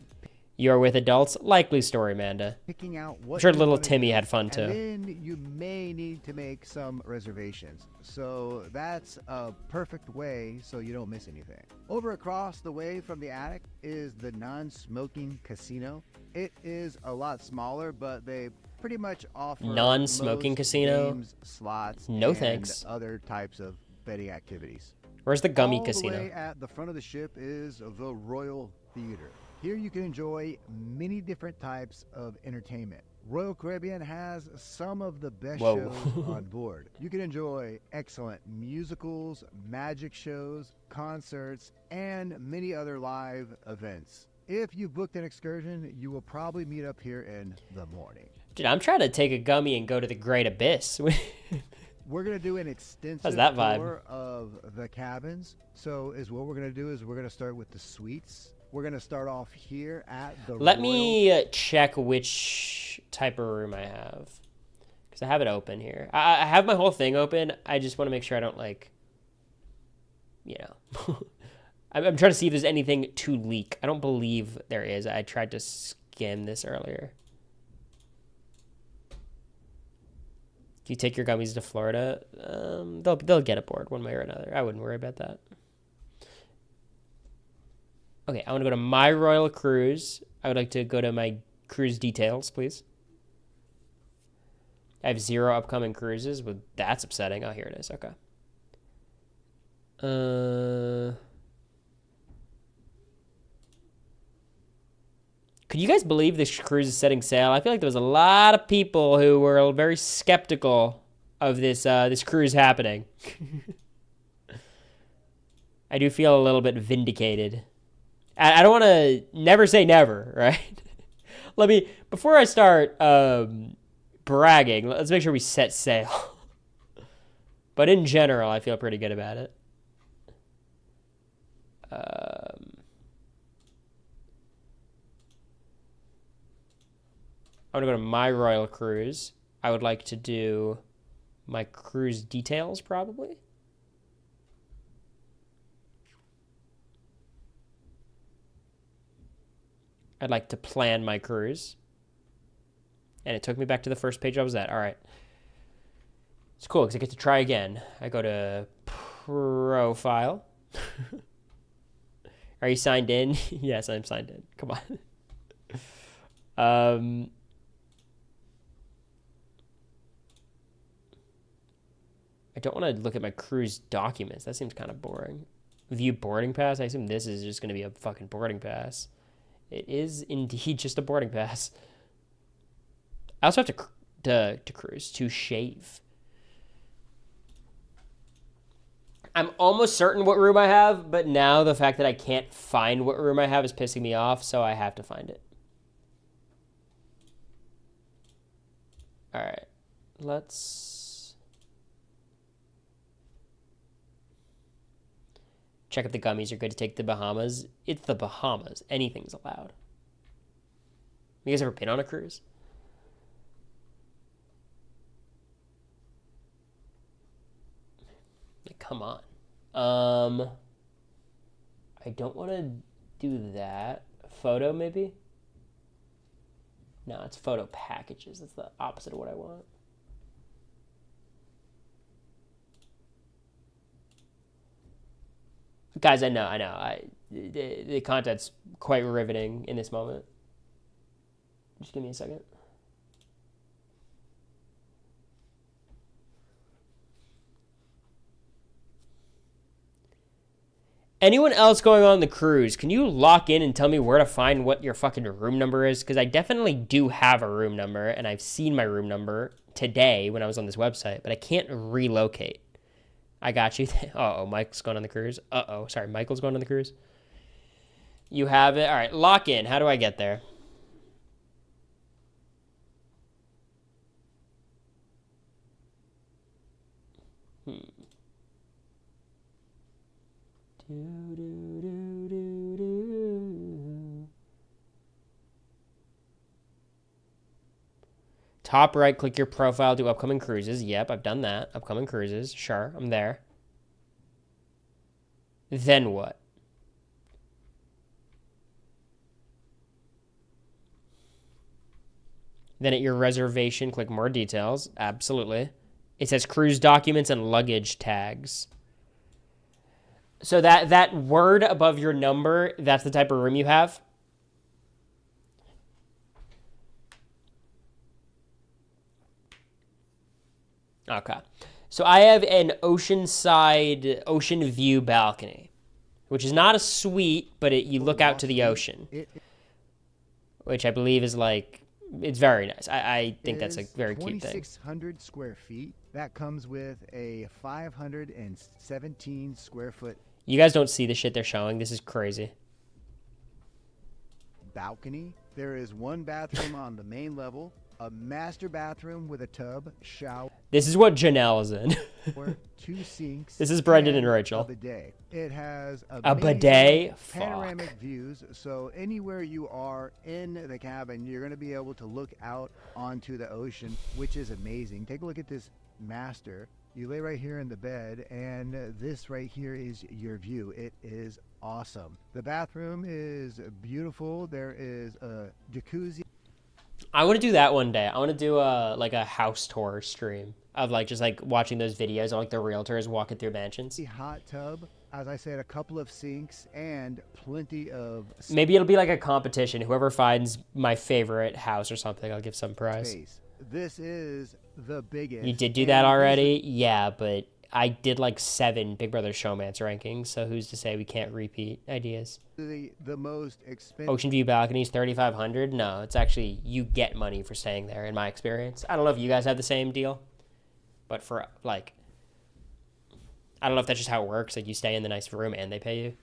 Speaker 1: You're with adults? Likely story, Amanda.
Speaker 2: picking out what
Speaker 1: I'm sure
Speaker 2: you
Speaker 1: little
Speaker 2: wanna
Speaker 1: Timmy
Speaker 2: do.
Speaker 1: had fun too.
Speaker 2: And then you may need to make some reservations. So that's a perfect way so you don't miss anything. Over across the way from the attic is the non-smoking casino. It is a lot smaller, but they pretty much offer
Speaker 1: Non-smoking
Speaker 2: most
Speaker 1: casino?
Speaker 2: games, slots,
Speaker 1: No
Speaker 2: and
Speaker 1: thanks.
Speaker 2: other types of betting activities.
Speaker 1: Where's the gummy
Speaker 2: All
Speaker 1: casino?
Speaker 2: the way at the front of the ship is the Royal Theater. Here you can enjoy many different types of entertainment. Royal Caribbean has some of the best
Speaker 1: Whoa.
Speaker 2: shows on board. You can enjoy excellent musicals, magic shows, concerts, and many other live events. If you booked an excursion, you will probably meet up here in the morning.
Speaker 1: Dude, I'm trying to take a gummy and go to the Great Abyss.
Speaker 2: We're going to do an extensive
Speaker 1: How's that vibe?
Speaker 2: tour of the cabins. So is what we're going to do is we're going to start with the suites. We're going to start off here at the
Speaker 1: Let
Speaker 2: Royal...
Speaker 1: me check which type of room I have. Because I have it open here. I have my whole thing open. I just want to make sure I don't, like, you know. I'm trying to see if there's anything to leak. I don't believe there is. I tried to skim this earlier. Do you take your gummies to Florida? They'll get aboard one way or another. I wouldn't worry about that. Okay, I want to go to my Royal Cruise. I would like to go to my cruise details, please. I have 0 upcoming cruises, but that's upsetting. Oh, here it is. Okay. Could you guys believe this cruise is setting sail? I feel like there was a lot of people who were very skeptical of this this cruise happening. I do feel a little bit vindicated. I don't want to never say never, right? Before I start bragging, let's make sure we set sail. But in general, I feel pretty good about it. I'm going to go to my Royal Cruise. I would like to do my cruise details, probably. I'd like to plan my cruise. And it took me back to the first page I was at. All right. It's cool because I get to try again. I go to profile. Are you signed in? Yes, I'm signed in. Come on. I don't want to look at my cruise documents. That seems kind of boring. View boarding pass. I assume this is just going to be a fucking boarding pass. It is indeed just a boarding pass. I also have to cruise, to shave. I'm almost certain what room I have, but now the fact that I can't find what room I have is pissing me off, so I have to find it. All right. Let's check if the gummies are good to take to the Bahamas. It's the Bahamas. Anything's allowed. You guys ever been on a cruise? Come on. I don't want to do that. Photo, maybe? No, it's photo packages. That's the opposite of what I want. Guys, I know. The content's quite riveting in this moment. Just give me a second. Anyone else going on the cruise, can you lock in and tell me where to find what your fucking room number is? Because I definitely do have a room number, and I've seen my room number today when I was on this website, but I can't relocate. I got you. Uh-oh, Mike's going on the cruise. Uh-oh, sorry, Michael's going on the cruise. You have it. All right, lock in. How do I get there? Top right, click your profile, do upcoming cruises. Yep, I've done that. Upcoming cruises. Sure, I'm there. Then what? Then at your reservation, click more details. Absolutely. It says cruise documents and luggage tags. So that word above your number, that's the type of room you have? Okay. So I have an ocean view balcony, which is not a suite, but you look out to the ocean, which I believe is like, it's very nice. I think that's a very cute thing.
Speaker 2: 2,600 square feet. That comes with a 517 square foot.
Speaker 1: You guys don't see the shit they're showing. This is crazy.
Speaker 2: Balcony. There is one bathroom on the main level, a master bathroom with a tub, shower.
Speaker 1: This is what Janelle is in.
Speaker 2: 2 sinks.
Speaker 1: This is Brendan and Rachel.
Speaker 2: A bidet. It has
Speaker 1: a bidet.
Speaker 2: Panoramic views, so anywhere you are in the cabin, you're going to be able to look out onto the ocean, which is amazing. Take a look at this master. You lay right here in the bed, and this right here is your view. It is awesome. The bathroom is beautiful. There is a jacuzzi.
Speaker 1: I want to do that one day. I want to do like a house tour stream of just watching those videos of the realtors walking through mansions.
Speaker 2: Hot tub, as I said, a couple of sinks and plenty of
Speaker 1: maybe it'll be like a competition. Whoever finds my favorite house or something, I'll give some prize.
Speaker 2: Space. This is the biggest.
Speaker 1: You did do that already? Yeah, but I did 7 Big Brother Showmance rankings, so who's to say we can't repeat ideas?
Speaker 2: The most expensive
Speaker 1: Ocean View balconies, $3,500. No, it's actually you get money for staying there. In my experience, I don't know if you guys have the same deal, but for I don't know if that's just how it works. Like, you stay in the nice room and they pay you.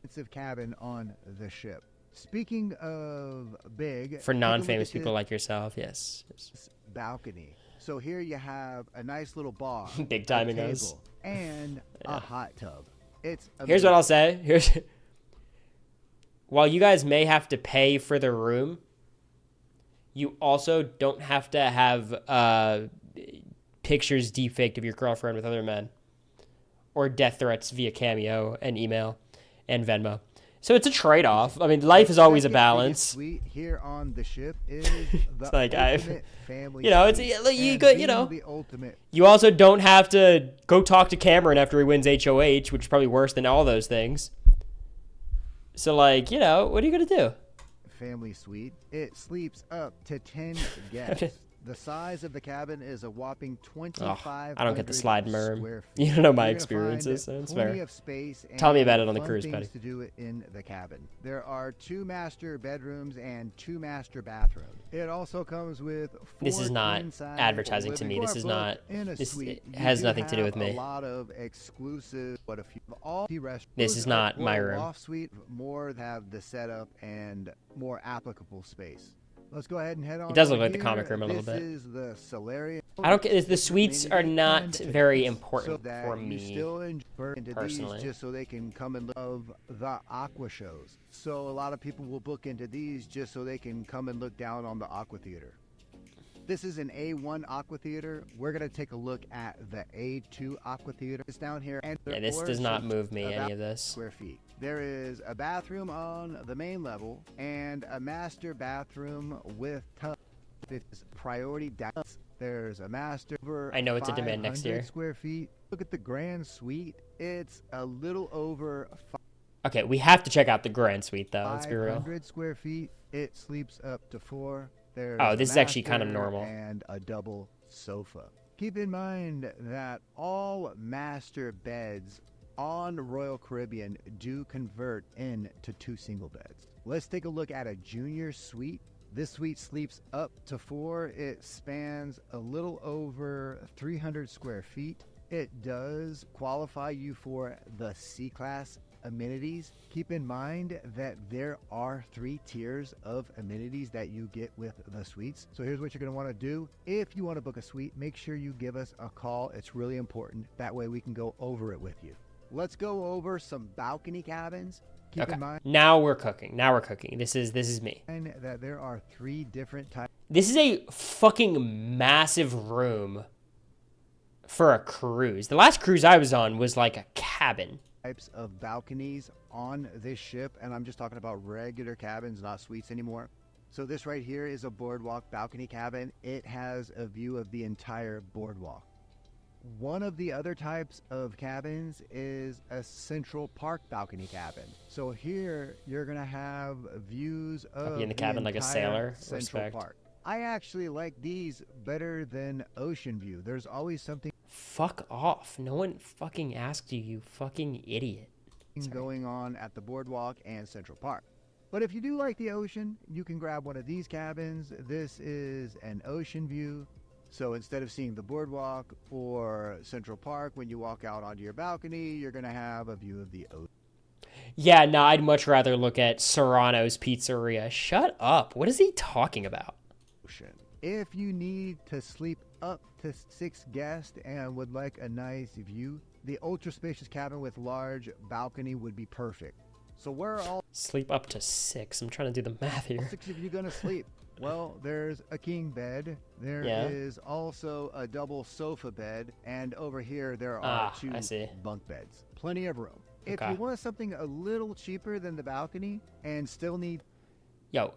Speaker 2: Expensive cabin on the ship. Speaking of big,
Speaker 1: For non-famous people like yourself, yes.
Speaker 2: Balcony. So here you have a nice little bar,
Speaker 1: Big timing,
Speaker 2: a
Speaker 1: guys.
Speaker 2: table, and a hot tub. It's amazing.
Speaker 1: Here's what I'll say. While you guys may have to pay for the room, you also don't have to have pictures deepfaked of your girlfriend with other men, or death threats via Cameo and email and Venmo. So it's a trade-off. I mean, life is always a balance.
Speaker 2: Suite here on the ship is the
Speaker 1: like
Speaker 2: ultimate family.
Speaker 1: You know, it's
Speaker 2: suite.
Speaker 1: you
Speaker 2: And
Speaker 1: go. You
Speaker 2: being
Speaker 1: know,
Speaker 2: the ultimate.
Speaker 1: you also don't have to go talk to Cameron after he wins HOH, which is probably worse than all those things. So, like, you know, what are you gonna do?
Speaker 2: Family suite. It sleeps up to 10 guests. The size of the cabin is a whopping 2,500
Speaker 1: I don't get the slide
Speaker 2: square
Speaker 1: merm.
Speaker 2: feet.
Speaker 1: You don't know my
Speaker 2: You're gonna
Speaker 1: experiences,
Speaker 2: find
Speaker 1: so it's
Speaker 2: plenty
Speaker 1: fair.
Speaker 2: of space
Speaker 1: Tell me
Speaker 2: and
Speaker 1: about it on the
Speaker 2: fun
Speaker 1: cruise,
Speaker 2: things
Speaker 1: buddy.
Speaker 2: to do in the cabin. There are 2 master bedrooms and 2 master bathrooms. It also comes with 4
Speaker 1: This is not
Speaker 2: queen-size
Speaker 1: advertising to me.
Speaker 2: living
Speaker 1: This is
Speaker 2: quarters.
Speaker 1: not.
Speaker 2: In a
Speaker 1: This
Speaker 2: suite, you
Speaker 1: has
Speaker 2: do
Speaker 1: nothing to do
Speaker 2: have
Speaker 1: with me.
Speaker 2: A lot of exclusive, what if you all the restaurants.
Speaker 1: This is not my room.
Speaker 2: Loft suite more have the setup and more applicable space. Let's go ahead and head on.
Speaker 1: It does look
Speaker 2: over
Speaker 1: like the
Speaker 2: here.
Speaker 1: comic room a little bit.
Speaker 2: This is the Solarium.
Speaker 1: I don't get the suites are not
Speaker 2: And
Speaker 1: very
Speaker 2: so
Speaker 1: important
Speaker 2: that
Speaker 1: for
Speaker 2: you
Speaker 1: me.
Speaker 2: still enjoy into
Speaker 1: personally.
Speaker 2: these just so they can come and look of the aqua shows. So a lot of people will book into these just so they can come and look down on the aqua theater. This is an A1 aqua theater. We're gonna take a look at the A2 aqua theater. It's down here, and
Speaker 1: Yeah, this does not move me, any of this.
Speaker 2: Square feet. There is a bathroom on the main level and a master bathroom with tub. It's priority down. There's a master over
Speaker 1: I know it's a demand next
Speaker 2: 500
Speaker 1: year.
Speaker 2: square feet. Look at the grand suite. It's a little over
Speaker 1: Okay, we have to check out the grand suite though. Let's be real.
Speaker 2: 500 square feet. It sleeps up to 4. There's
Speaker 1: Oh,
Speaker 2: a
Speaker 1: this is actually kind of
Speaker 2: master
Speaker 1: normal.
Speaker 2: and a double sofa. Keep in mind that all master beds on Royal Caribbean do convert into 2 single beds. Let's take a look at a junior suite. This suite sleeps up to 4. It spans a little over 300 square feet. It does qualify you for the C-Class amenities. Keep in mind that there are 3 tiers of amenities that you get with the suites. So here's what you're going to want to do. If you want to book a suite, make sure you give us a call. It's really important. That way we can go over it with you. Let's go over some balcony cabins. Keep in mind
Speaker 1: Now we're cooking. Now we're cooking. This is me.
Speaker 2: that there are 3 different types.
Speaker 1: This is a fucking massive room for a cruise. The last cruise I was on was like a cabin.
Speaker 2: Types of balconies on this ship, and I'm just talking about regular cabins, not suites anymore. So this right here is a boardwalk balcony cabin. It has a view of the entire boardwalk. One of the other types of cabins is a Central Park balcony cabin. So here you're gonna have views of
Speaker 1: Be in the cabin like a
Speaker 2: entire
Speaker 1: sailor.
Speaker 2: Central
Speaker 1: Respect.
Speaker 2: Park. I actually like these better than Ocean View. There's always something
Speaker 1: Fuck off. No one fucking asked you, you fucking idiot.
Speaker 2: going on at the boardwalk and Central Park. But if you do like the ocean, you can grab one of these cabins. This is an ocean view. So instead of seeing the boardwalk or Central Park, when you walk out onto your balcony, you're going to have a view of the ocean.
Speaker 1: Yeah, no, I'd much rather look at Serrano's Pizzeria. Shut up. What is he talking about?
Speaker 2: If you need to sleep up to 6 guests and would like a nice view, the ultra spacious cabin with large balcony would be perfect. So where are all
Speaker 1: Sleep up to 6. I'm trying to do the math here.
Speaker 2: 6 of you going to sleep? Well, there's a king bed. There is also a double sofa bed. And over here, there are 2
Speaker 1: I see.
Speaker 2: bunk beds. Plenty of room. If
Speaker 1: Okay.
Speaker 2: you want something a little cheaper than the balcony and still need
Speaker 1: Yo,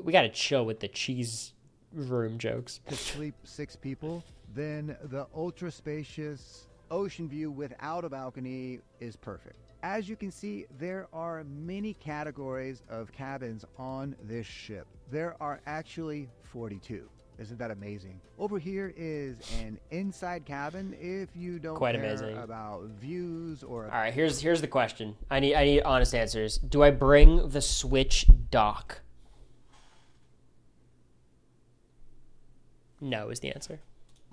Speaker 1: we gotta chill with the cheese room jokes.
Speaker 2: to sleep 6 people, then the ultra spacious ocean view without a balcony is perfect. As you can see, there are many categories of cabins on this ship. There are actually 42. Isn't that amazing? Over here is an inside cabin if you don't
Speaker 1: Quite
Speaker 2: care
Speaker 1: amazing.
Speaker 2: about views or...
Speaker 1: All right, here's the question. I need honest answers. Do I bring the Switch dock? No is the answer.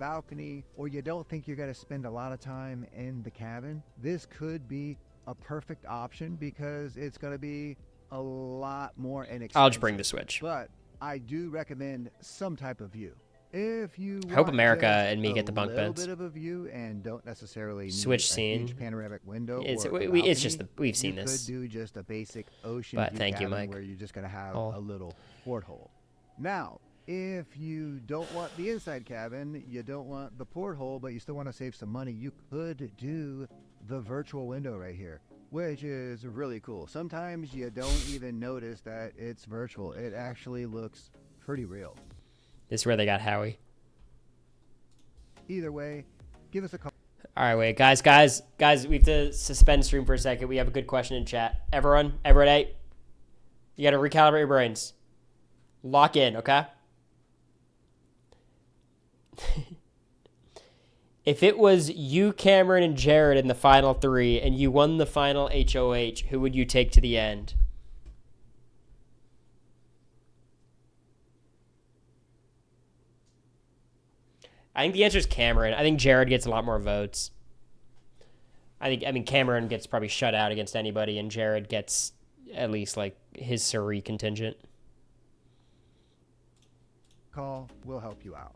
Speaker 2: balcony, or you don't think you're going to spend a lot of time in the cabin, this could be a perfect option because it's going to be a lot more inexpensive.
Speaker 1: I'll just bring the Switch.
Speaker 2: But I do recommend some type of view. If you
Speaker 1: Hope
Speaker 2: want
Speaker 1: America
Speaker 2: just
Speaker 1: and me get the bunk
Speaker 2: a
Speaker 1: beds.
Speaker 2: little bit of a view and don't necessarily need
Speaker 1: Switch
Speaker 2: a
Speaker 1: scene.
Speaker 2: huge panoramic window,
Speaker 1: It's
Speaker 2: or a
Speaker 1: it's just
Speaker 2: balcony,
Speaker 1: we've seen
Speaker 2: you
Speaker 1: this.
Speaker 2: could do just a basic ocean
Speaker 1: But
Speaker 2: view
Speaker 1: thank you,
Speaker 2: cabin
Speaker 1: Mike.
Speaker 2: where you're just going to have
Speaker 1: Oh.
Speaker 2: a little porthole. Now, if you don't want the inside cabin, you don't want the porthole, but you still want to save some money, you could do the virtual window right here, which is really cool. Sometimes you don't even notice that it's virtual. It actually looks pretty real.
Speaker 1: This is where they got Howie.
Speaker 2: Either way, give us a call.
Speaker 1: All right, wait, guys, we have to suspend stream for a second. We have a good question in chat. Everyone, hey, you got to recalibrate your brains. Lock in, okay? If it was you, Cameron, and Jared in the final 3, and you won the final HOH, who would you take to the end? I think the answer is Cameron. I think Jared gets a lot more votes. I mean, Cameron gets probably shut out against anybody, and Jared gets at least, like, his Surrey contingent.
Speaker 2: Call will help you out.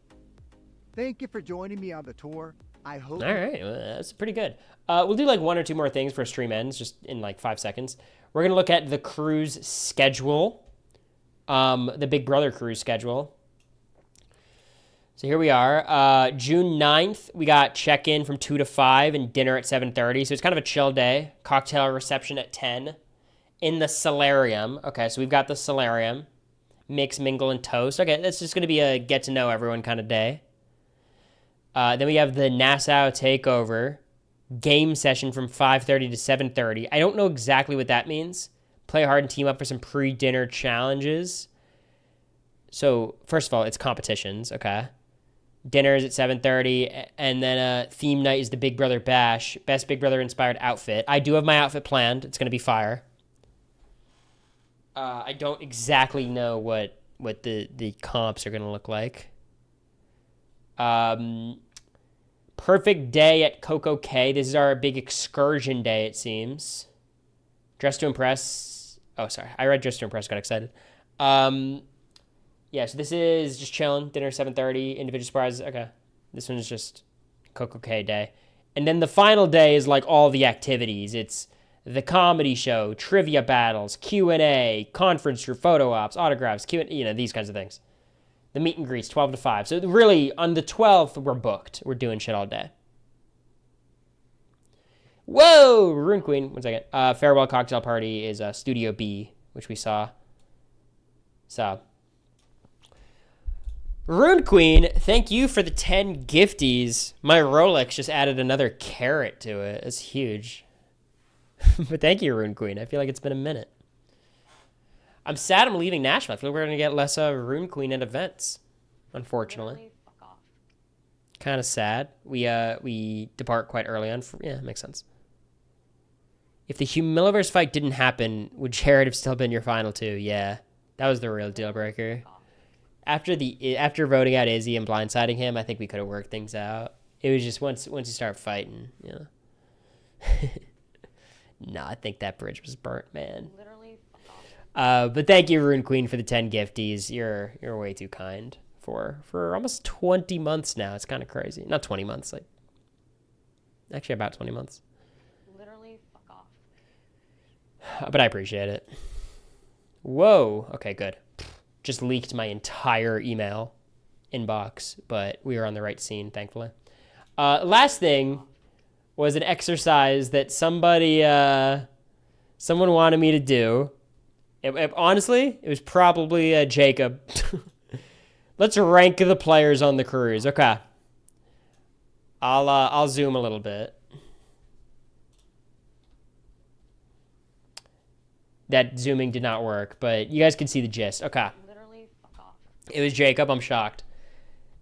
Speaker 2: Thank you for joining me on the tour. I hope.
Speaker 1: All right, well, that's pretty good. We'll do like 1 or 2 more things for stream ends, just in like 5 seconds. We're gonna look at the cruise schedule, the Big Brother cruise schedule. So here we are, June 9th. We got check-in from 2 to 5 and dinner at 7:30. So it's kind of a chill day. Cocktail reception at 10 in the solarium. Okay, so we've got the solarium. Mix, mingle, and toast. Okay, that's just going to be a get-to-know-everyone kind of day. Then we have the Nassau Takeover game session from 5:30 to 7:30. I don't know exactly what that means. Play hard and team up for some pre-dinner challenges. So, first of all, it's competitions, okay? Dinner is at 7:30, and then theme night is the Big Brother Bash. Best Big Brother-inspired outfit. I do have my outfit planned. It's going to be fire. I don't exactly know what the comps are going to look like. Perfect day at Coco Cay. This is our big excursion day, it seems. Dress to Impress. Oh, sorry. I read Dress to Impress, got excited. Yeah, so this is just chilling. Dinner 7:30. Individual surprises. Okay. This one is just Coco Cay day. And then the final day is like all the activities. It's the comedy show, trivia battles, Q&A, conference room, photo ops, autographs, these kinds of things. The meet and greets, 12 to 5. So really, on the 12th, we're booked. We're doing shit all day. Whoa! Rune Queen. 1 second. Farewell cocktail party is Studio B, which we saw. So, Rune Queen, thank you for the 10 gifties. My Rolex just added another carat to it. It's huge. But thank you, Rune Queen. I feel like it's been a minute. I'm sad I'm leaving Nashville. I feel like we're going to get less Rune Queen at events, unfortunately.
Speaker 3: Literally, fuck off.
Speaker 1: Kind of sad. We depart quite early on. Yeah, makes sense. If the Humiliverse fight didn't happen, would Jared have still been your final 2? Yeah, that was the real deal breaker. After voting out Izzy and blindsiding him, I think we could have worked things out. It was just once you start fighting, you know. No, I think that bridge was burnt, man.
Speaker 3: Literally, fuck off.
Speaker 1: But thank you, Rune Queen, for the 10 gifties. You're way too kind for almost 20 months now. It's kind of crazy. Not 20 months, like actually about 20 months.
Speaker 3: Literally, fuck off.
Speaker 1: But I appreciate it. Whoa. Okay, good. Just leaked my entire email inbox, but we were on the right scene, thankfully. Last thing was an exercise that someone wanted me to do. Honestly, it was probably Jacob. Let's rank the players on the cruise. Okay. I'll zoom a little bit. That zooming did not work, but you guys can see the gist. Okay.
Speaker 3: Literally, fuck off.
Speaker 1: It was Jacob. I'm shocked.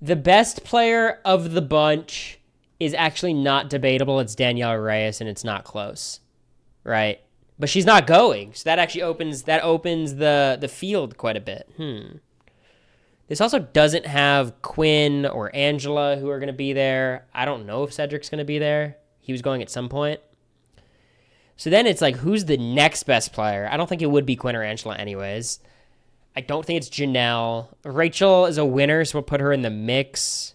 Speaker 1: The best player of the bunch is actually not debatable. It's Danielle Reyes, and it's not close, right? But she's not going, so that actually opens the field quite a bit. This also doesn't have Quinn or Angela who are going to be there. I don't know if Cedric's going to be there. He was going at some point. So then it's like, who's the next best player? I don't think it would be Quinn or Angela anyways. I don't think it's Janelle. Rachel is a winner, so we'll put her in the mix.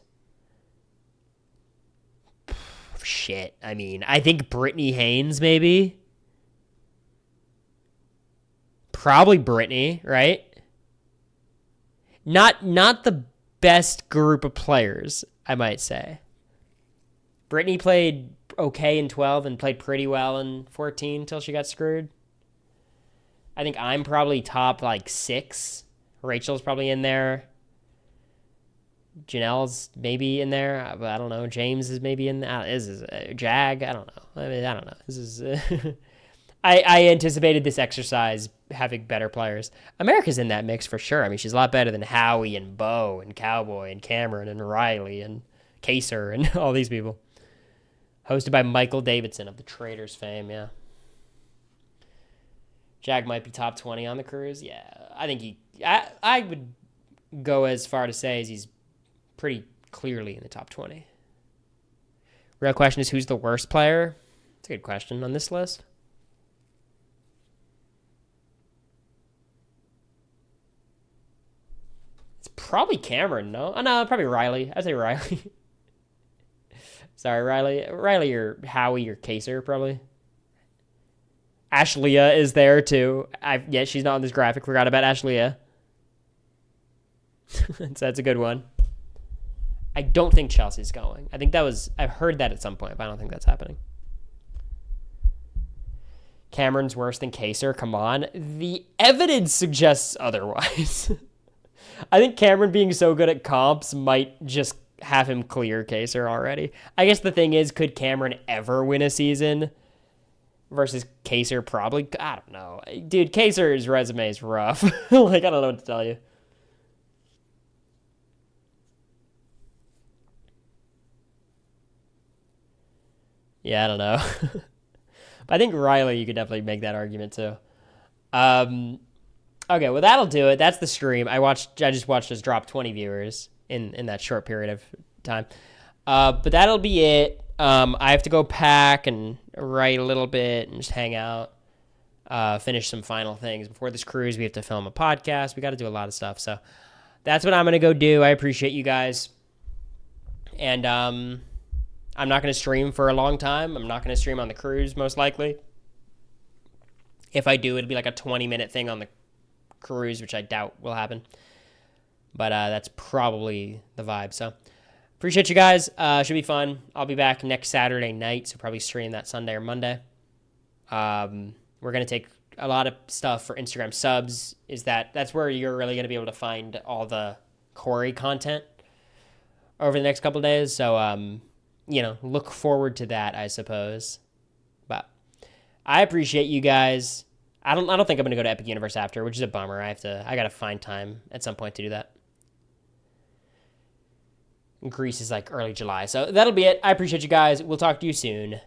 Speaker 1: Shit. I mean, I think Brittany Haynes, maybe. Probably Brittany, right? Not the best group of players, I might say. Brittany played okay in 12 and played pretty well in 14 until she got screwed. I think I'm probably top like 6. Rachel's probably in there. Janelle's maybe in there, but I don't know. James is maybe in there. This is Jag. I don't know. I mean, I don't know. This is. I anticipated this exercise having better players. America's in that mix for sure. I mean, she's a lot better than Howie and Bo and Cowboy and Cameron and Riley and Kaser and all these people. Hosted by Michael Davidson of the Traders fame, yeah. Jag might be top 20 on the cruise. Yeah, I think I would go as far to say as he's pretty clearly in the top 20. Real question is, who's the worst player? It's a good question on this list. It's probably Cameron, no? Oh, no, probably Riley. I'd say Riley. Sorry, Riley. Riley or Howie or Kaser, probably. Ashleah is there, too. Yeah, she's not on this graphic. Forgot about Ashleah. So that's a good one. I don't think Chelsea's going. I think I've heard that at some point, but I don't think that's happening. Cameron's worse than Kaser. Come on. The evidence suggests otherwise. I think Cameron being so good at comps might just have him clear Kaser already. I guess the thing is, could Cameron ever win a season versus Kaser? Probably. I don't know. Dude, Kaser's resume is rough. Like, I don't know what to tell you. Yeah, I don't know. But I think Riley, you could definitely make that argument too. Okay, well, that'll do it. That's the stream. I just watched us drop 20 viewers in that short period of time. But that'll be it. I have to go pack and write a little bit and just hang out. Finish some final things. Before this cruise, we have to film a podcast. We got to do a lot of stuff. So that's what I'm going to go do. I appreciate you guys. And I'm not going to stream for a long time. I'm not going to stream on the cruise, most likely. If I do, it'll be like a 20-minute thing on the cruise, which I doubt will happen. But that's probably the vibe. So appreciate you guys. Should be fun. I'll be back next Saturday night, so probably stream that Sunday or Monday. We're going to take a lot of stuff for Instagram subs. That's where you're really going to be able to find all the Cory content over the next couple of days. So, look forward to that, I suppose. But I appreciate you guys. I don't think I'm gonna go to Epic Universe after, which is a bummer. I gotta find time at some point to do that. Greece is like early July, so that'll be it. I appreciate you guys. We'll talk to you soon.